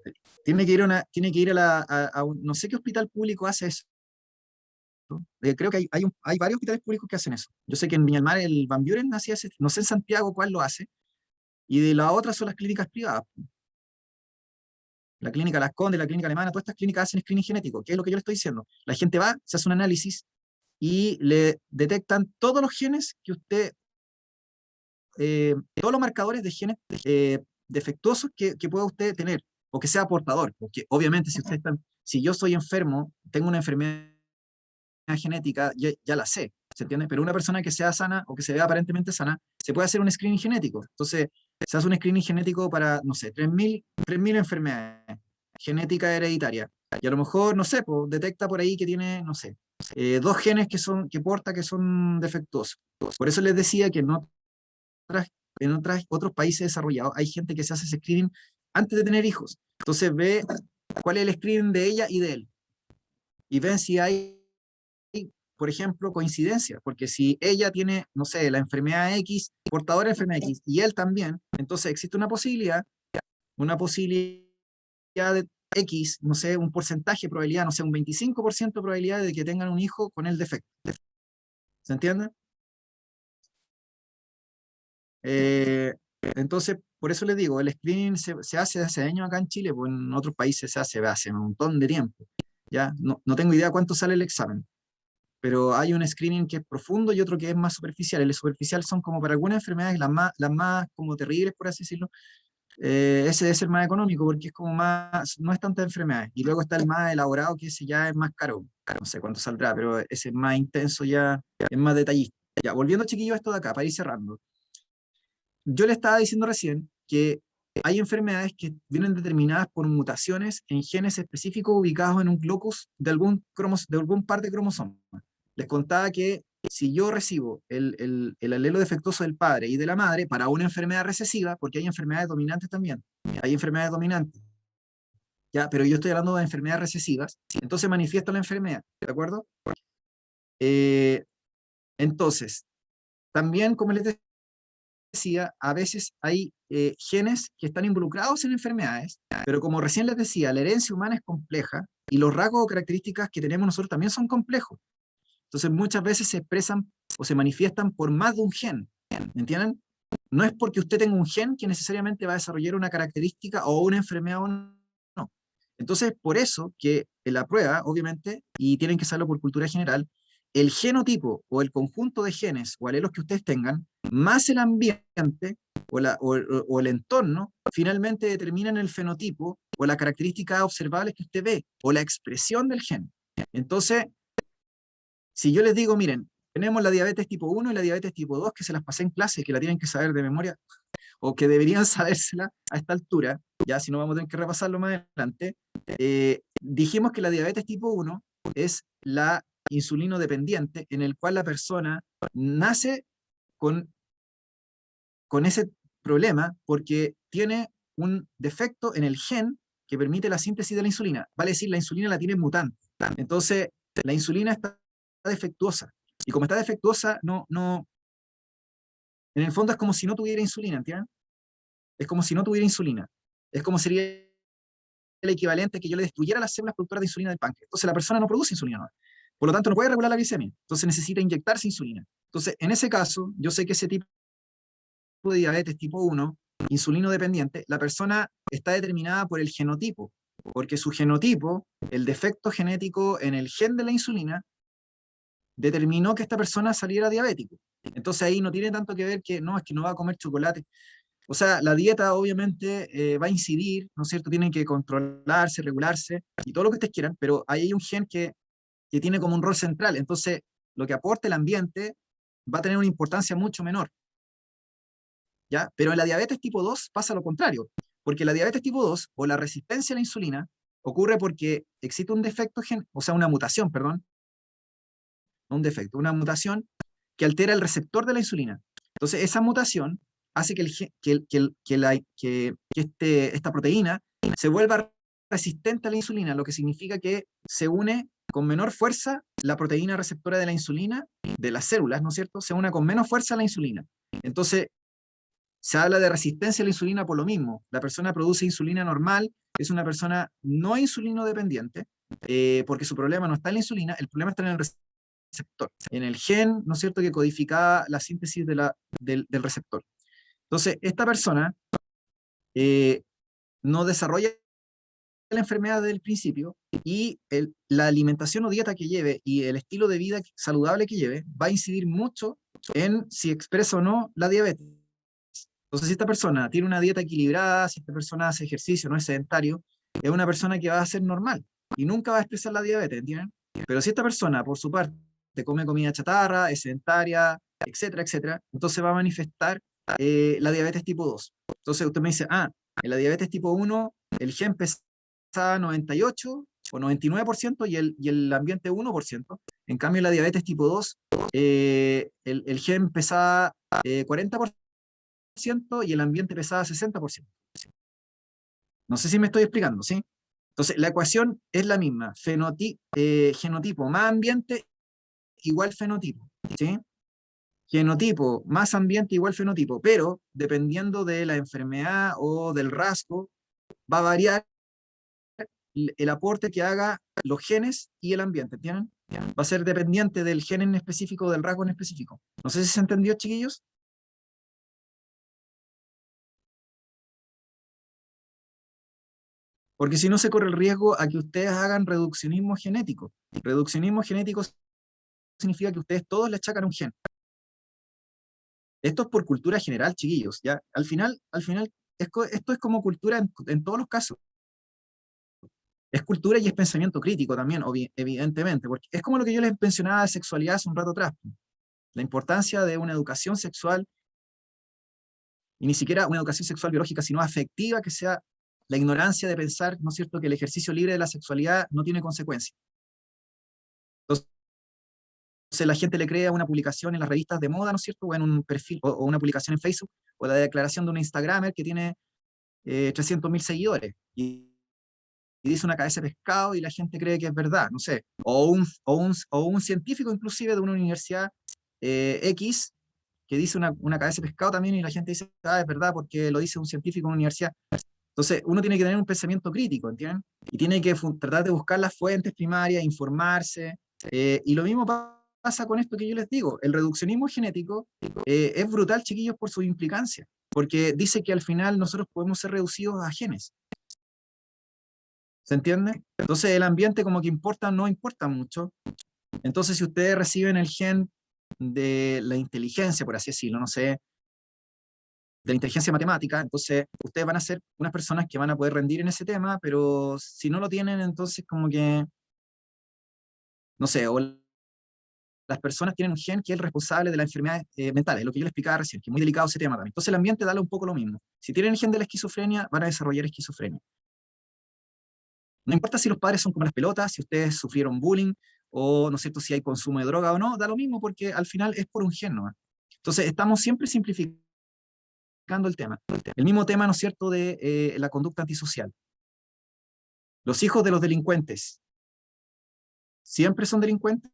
Tiene que ir no sé qué hospital público hace eso. Creo que hay varios hospitales públicos que hacen eso. Yo sé que en Viña del Mar el Van Buren hacía ese, no sé en Santiago cuál lo hace, y de la otra son las clínicas privadas. La clínica Las Condes, la clínica alemana, todas estas clínicas hacen screening genético, que es lo que yo le estoy diciendo. La gente va, se hace un análisis y le detectan todos los genes que usted, todos los marcadores de genes defectuosos que pueda usted tener, o que sea portador, porque obviamente si yo soy enfermo, tengo una enfermedad genética, ya la sé, ¿se entiende? Pero una persona que sea sana o que se vea aparentemente sana, se puede hacer un screening genético. Entonces, se hace un screening genético para, no sé, 3.000 enfermedades genética hereditaria. Y a lo mejor, no sé, pues, detecta por ahí que tiene, no sé, dos genes que porta que son defectuosos. Por eso les decía que otras, otros países desarrollados hay gente que se hace ese screening antes de tener hijos. Entonces ve cuál es el screening de ella y de él. Y ven si hay, por ejemplo, coincidencia, porque si ella tiene, no sé, la enfermedad X, portadora de enfermedad X, y él también, entonces existe una posibilidad de X, no sé, un porcentaje de probabilidad, no sé, un 25% de probabilidad de que tengan un hijo con el defecto. ¿Se entiende? Eh, entonces, por eso les digo, el screening se hace hace años acá en Chile, pues en otros países se hace un montón de tiempo. ¿Ya? No tengo idea cuánto sale el examen, pero hay un screening que es profundo y otro que es más superficial. El superficial son como para algunas enfermedades, las más como terribles, por así decirlo. Ese debe ser más económico porque es como más, no es tanta enfermedad. Y luego está el más elaborado, que ese ya es más caro. No sé cuánto saldrá, pero ese es más intenso, ya es más detallista. Ya, volviendo chiquillo a esto de acá, para ir cerrando. Yo le estaba diciendo recién que hay enfermedades que vienen determinadas por mutaciones en genes específicos ubicados en un locus de algún par de cromosomas. Les contaba que si yo recibo el alelo defectuoso del padre y de la madre para una enfermedad recesiva, porque hay enfermedades dominantes también, hay enfermedades dominantes, ¿ya? Pero yo estoy hablando de enfermedades recesivas, entonces manifiesto la enfermedad, ¿de acuerdo? Eh, entonces, también, como les decía, a veces hay genes que están involucrados en enfermedades, pero como recién les decía, la herencia humana es compleja y los rasgos o características que tenemos nosotros también son complejos. Entonces muchas veces se expresan o se manifiestan por más de un gen, ¿entienden? No es porque usted tenga un gen que necesariamente va a desarrollar una característica o una enfermedad o no. Entonces, por eso que en la prueba, obviamente, y tienen que saberlo por cultura general, el genotipo o el conjunto de genes o alelos que ustedes tengan, más el ambiente o el entorno, finalmente determinan el fenotipo o las características observables que usted ve o la expresión del gen. Entonces, si yo les digo, miren, tenemos la diabetes tipo 1 y la diabetes tipo 2, que se las pasé en clase, que la tienen que saber de memoria, o que deberían sabérsela a esta altura, ya si no vamos a tener que repasarlo más adelante, dijimos que la diabetes tipo 1 es la insulino dependiente, en el cual la persona nace con, con ese problema porque tiene un defecto en el gen que permite la síntesis de la insulina. Vale decir, la insulina la tiene mutante. Entonces, la insulina está defectuosa. Y como está defectuosa, en el fondo es como si no tuviera insulina, ¿entienden? Es como si no tuviera insulina. Es como sería el equivalente a que yo le destruyera las células productoras de insulina del páncreas. Entonces la persona no produce insulina, ¿no? Por lo tanto, no puede regular la glicemia. Entonces necesita inyectarse insulina. Entonces, en ese caso, yo sé que ese tipo de diabetes tipo 1, insulino dependiente, la persona está determinada por el genotipo, porque su genotipo, el defecto genético en el gen de la insulina, determinó que esta persona saliera diabético. Entonces ahí no tiene tanto que ver que no, es que no va a comer chocolate. O sea, la dieta obviamente va a incidir, ¿no es cierto? Tienen que controlarse, regularse y todo lo que ustedes quieran, pero ahí hay un gen que tiene como un rol central. Entonces, lo que aporte el ambiente va a tener una importancia mucho menor, ¿ya? Pero en la diabetes tipo 2 pasa lo contrario, porque la diabetes tipo 2 o la resistencia a la insulina ocurre porque existe un defecto o sea, una mutación, perdón, no un defecto, una mutación que altera el receptor de la insulina. Entonces, esa mutación hace que, esta proteína se vuelva resistente a la insulina, lo que significa que se une con menor fuerza la proteína receptora de la insulina, de las células, ¿no es cierto? Se une con menos fuerza a la insulina. Entonces, se habla de resistencia a la insulina por lo mismo. La persona produce insulina normal, es una persona no insulino dependiente, porque su problema no está en la insulina, el problema está en el receptor, en el gen, ¿no es cierto?, que codificaba la síntesis del receptor. Entonces, esta persona no desarrolla la enfermedad desde el principio y la alimentación o dieta que lleve y el estilo de vida saludable que lleve va a incidir mucho en si expresa o no la diabetes. Entonces, si esta persona tiene una dieta equilibrada, si esta persona hace ejercicio, no es sedentario, es una persona que va a ser normal y nunca va a expresar la diabetes, ¿entienden? Pero si esta persona, por su parte, come comida chatarra, es sedentaria, etcétera, etcétera, entonces va a manifestar la diabetes tipo 2. Entonces usted me dice, en la diabetes tipo 1, el gen pesaba 98 o 99% y el ambiente 1%. En cambio, en la diabetes tipo 2, el gen pesaba 40% y el ambiente pesaba 60%. No sé si me estoy explicando, ¿sí? Entonces, la ecuación es la misma, genotipo más ambiente igual fenotipo, ¿sí? Genotipo más ambiente igual fenotipo, pero dependiendo de la enfermedad o del rasgo, va a variar el aporte que haga los genes y el ambiente, ¿entienden? Va a ser dependiente del gen en específico, del rasgo en específico. No sé si se entendió, chiquillos. Porque si no se corre el riesgo a que ustedes hagan reduccionismo genético. Reduccionismo genético significa que ustedes todos le achacan un gen. Esto es por cultura general, chiquillos, ¿ya? Al final esto es como cultura en todos los casos. Es cultura y es pensamiento crítico también, evidentemente, porque es como lo que yo les mencionaba de sexualidad hace un rato atrás. La importancia de una educación sexual, y ni siquiera una educación sexual biológica, sino afectiva, que sea la ignorancia de pensar, ¿no es cierto?, que el ejercicio libre de la sexualidad no tiene consecuencias. Entonces la gente le crea una publicación en las revistas de moda, ¿no es cierto?, o en un perfil, o una publicación en Facebook, o la declaración de un Instagramer que tiene 300.000 seguidores, y dice una cabeza de pescado y la gente cree que es verdad, no sé, o un científico inclusive de una universidad X, que dice una cabeza de pescado también y la gente dice, es verdad porque lo dice un científico en una universidad. Entonces, uno tiene que tener un pensamiento crítico, ¿entienden? Y tiene que tratar de buscar las fuentes primarias, informarse, y lo mismo pasa con esto que yo les digo. El reduccionismo genético es brutal, chiquillos, por su implicancia, porque dice que al final nosotros podemos ser reducidos a genes. ¿Se entiende? Entonces, el ambiente como que importa, no importa mucho. Entonces, si ustedes reciben el gen de la inteligencia, por así decirlo, no sé, de la inteligencia matemática, entonces ustedes van a ser unas personas que van a poder rendir en ese tema, pero si no lo tienen, entonces como que, no sé, o las personas tienen un gen que es el responsable de las enfermedades mentales, lo que yo les explicaba recién, que es muy delicado ese tema también. Entonces el ambiente da un poco lo mismo. Si tienen el gen de la esquizofrenia, van a desarrollar esquizofrenia. No importa si los padres son como las pelotas, si ustedes sufrieron bullying, o no sé si hay consumo de droga o no, da lo mismo porque al final es por un gen, ¿no? Entonces estamos siempre simplificando el tema. El mismo tema, ¿no es cierto?, de la conducta antisocial. Los hijos de los delincuentes, ¿siempre son delincuentes?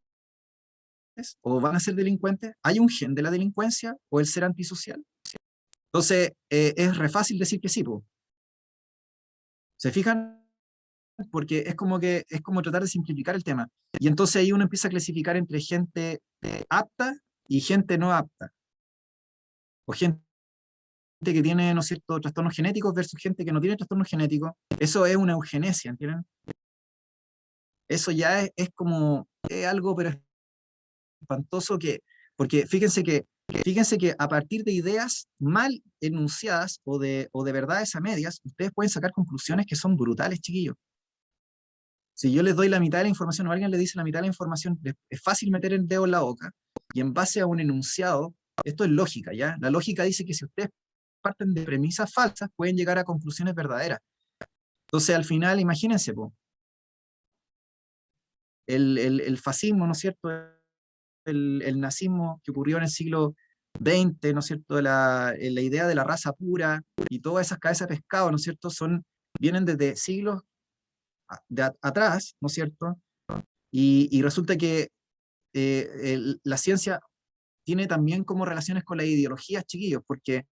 ¿O van a ser delincuentes? ¿Hay un gen de la delincuencia o el ser antisocial? Entonces, es re fácil decir que sí, po. ¿Se fijan? Porque es como tratar de simplificar el tema. Y entonces ahí uno empieza a clasificar entre gente apta y gente no apta. O gente que tiene, ¿no es cierto?, trastornos genéticos versus gente que no tiene trastornos genéticos. Eso es una eugenesia, ¿entienden? Eso ya es como, es algo pero espantoso porque fíjense que a partir de ideas mal enunciadas o de verdades a medias, ustedes pueden sacar conclusiones que son brutales, chiquillos. Si yo les doy la mitad de la información o alguien le dice la mitad de la información, es fácil meter el dedo en la boca, y en base a un enunciado, esto es lógica, ¿ya? La lógica dice que si ustedes parten de premisas falsas, pueden llegar a conclusiones verdaderas. Entonces, al final, imagínense, po, el fascismo, ¿no es cierto?, el nazismo que ocurrió en el siglo XX, ¿no es cierto?, la idea de la raza pura y todas esas cabezas de pescado, ¿no es cierto?, vienen desde siglos atrás, ¿no es cierto?, y resulta que la ciencia tiene también como relaciones con las ideologías, chiquillos, porque,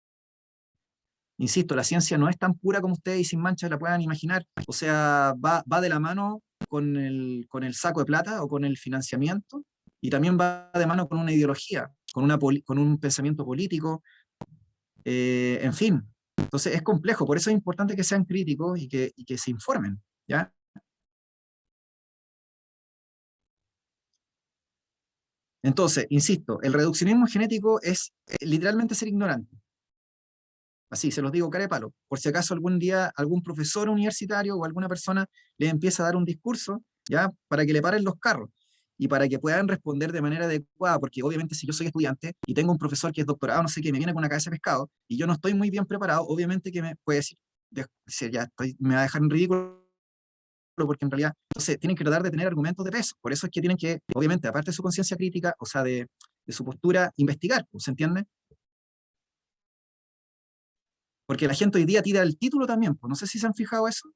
insisto, la ciencia no es tan pura como ustedes y sin manchas la puedan imaginar, o sea, va de la mano con el saco de plata o con el financiamiento, y también va de mano con una ideología, con un pensamiento político, en fin. Entonces es complejo, por eso es importante que sean críticos y que se informen, ¿ya? Entonces, insisto, el reduccionismo genético es literalmente ser ignorante. Así, se los digo cara de palo. Por si acaso algún día algún profesor universitario o alguna persona le empieza a dar un discurso, ¿ya?, para que le paren los carros y para que puedan responder de manera adecuada, porque obviamente si yo soy estudiante y tengo un profesor que es doctorado, no sé qué, me viene con una cabeza de pescado y yo no estoy muy bien preparado, obviamente que me puede decir, ya me va a dejar en ridículo, porque en realidad, entonces, tienen que tratar de tener argumentos de peso. Por eso es que tienen que, obviamente, aparte de su conciencia crítica, o sea, de su postura, investigar, ¿se entiende? Porque la gente hoy día tira el título también, pues no sé si se han fijado eso,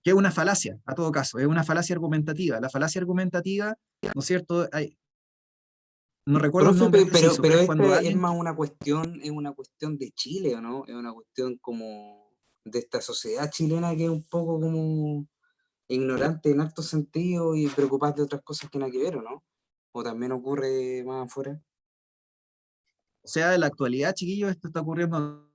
que es una falacia, a todo caso, es una falacia argumentativa. La falacia argumentativa, ¿no es cierto? No recuerdo el Profe, nombre preciso, pero pero es cuando este es alguien... más es una cuestión de Chile, ¿o no? Es una cuestión como de esta sociedad chilena que es un poco como ignorante en harto sentido y preocupada de otras cosas que nada que ver, ¿o no? ¿O también ocurre más afuera? O sea, en la actualidad, chiquillos, esto está ocurriendo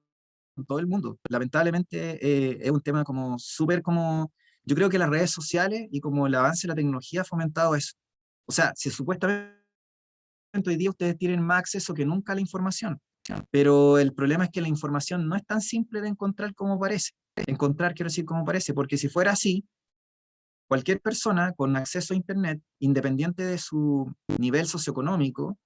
en todo el mundo. Lamentablemente es un tema como súper como... Yo creo que las redes sociales y como el avance de la tecnología ha fomentado eso. O sea, si supuestamente hoy día ustedes tienen más acceso que nunca a la información, pero el problema es que la información no es tan simple de encontrar como parece. Encontrar, quiero decir, como parece, porque si fuera así, cualquier persona con acceso a Internet, independiente de su nivel socioeconómico,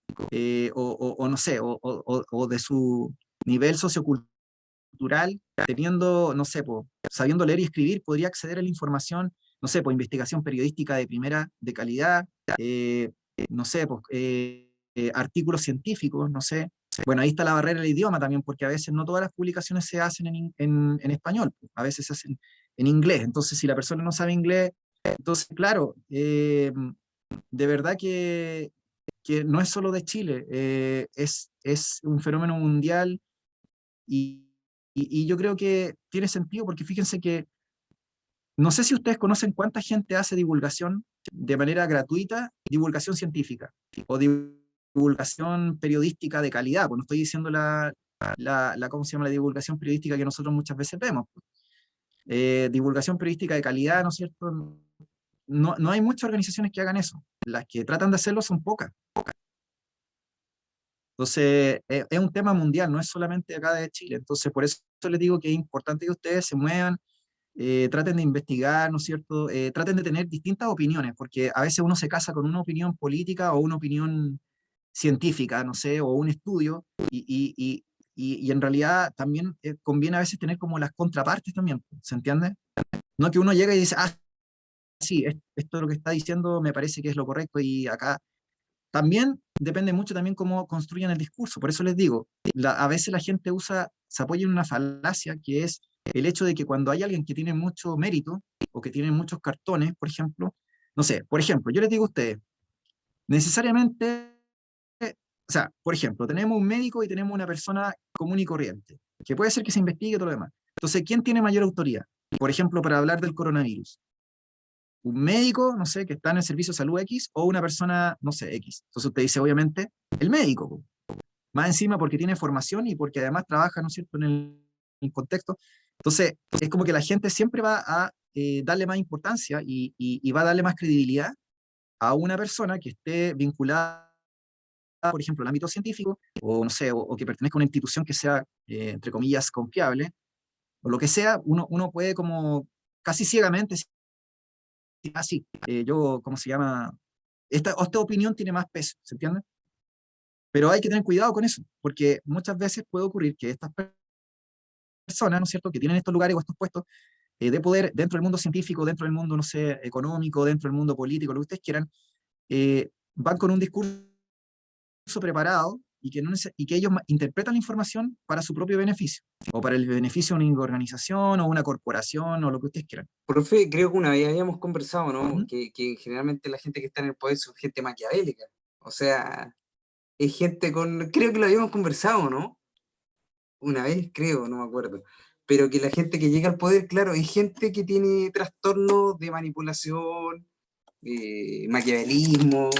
o no sé, o de su nivel sociocultural, teniendo, no sé, sabiendo leer y escribir, podría acceder a la información, no sé, por investigación periodística de primera, de calidad, no sé, artículos científicos, no sé. Bueno, ahí está la barrera del idioma también, porque a veces no todas las publicaciones se hacen en español, a veces se hacen en inglés. Entonces, si la persona no sabe inglés, entonces, claro, de verdad que no es solo de Chile, es un fenómeno mundial y, y yo creo que tiene sentido porque fíjense que no sé si ustedes conocen cuánta gente hace divulgación de manera gratuita, divulgación científica o divulgación periodística de calidad, pues no estoy diciendo ¿cómo se llama? La divulgación periodística que nosotros muchas veces vemos. Divulgación periodística de calidad, ¿no es cierto? No hay muchas organizaciones que hagan eso. Las que tratan de hacerlo son pocas. Entonces, es un tema mundial, no es solamente acá de Chile. Entonces, por eso les digo que es importante que ustedes se muevan, traten de investigar, ¿no es cierto? Traten de tener distintas opiniones, porque a veces uno se casa con una opinión política o una opinión científica, no sé, o un estudio, y en realidad también conviene a veces tener como las contrapartes también, ¿se entiende? No que uno llegue y dice, sí, esto es lo que está diciendo, me parece que es lo correcto, y acá también depende mucho también cómo construyan el discurso. Por eso les digo, a veces la gente se apoya en una falacia que es el hecho de que cuando hay alguien que tiene mucho mérito o que tiene muchos cartones, por ejemplo, no sé, por ejemplo, yo les digo a ustedes, necesariamente, o sea, por ejemplo, tenemos un médico y tenemos una persona común y corriente, que puede ser que se investigue todo lo demás. Entonces, ¿quién tiene mayor autoridad? Por ejemplo, para hablar del coronavirus, un médico, no sé, que está en el servicio de salud X, o una persona, no sé, X. Entonces usted dice, obviamente, el médico, más encima porque tiene formación y porque además trabaja, ¿no es cierto?, contexto. Entonces, es como que la gente siempre va a darle más importancia y va a darle más credibilidad a una persona que esté vinculada, por ejemplo, al ámbito científico, o no sé, o que pertenezca a una institución que sea, entre comillas, confiable, o lo que sea, uno puede como casi ciegamente decir, así, yo, ¿cómo se llama? Esta opinión tiene más peso, ¿se entiende? Pero hay que tener cuidado con eso, porque muchas veces puede ocurrir que estas personas, ¿no es cierto?, que tienen estos lugares o estos puestos de poder dentro del mundo científico, dentro del mundo, no sé, económico, dentro del mundo político, lo que ustedes quieran, van con un discurso preparado y que, y que ellos interpretan la información para su propio beneficio, o para el beneficio de una organización o una corporación o lo que ustedes quieran. Profe, creo que una vez habíamos conversado, ¿no? Ujú. Que generalmente la gente que está en el poder son gente maquiavélica. O sea, es gente con... Creo que lo habíamos conversado, ¿no? Una vez, creo, no me acuerdo. Pero que la gente que llega al poder, claro, es gente que tiene trastornos de manipulación, maquiavelismo,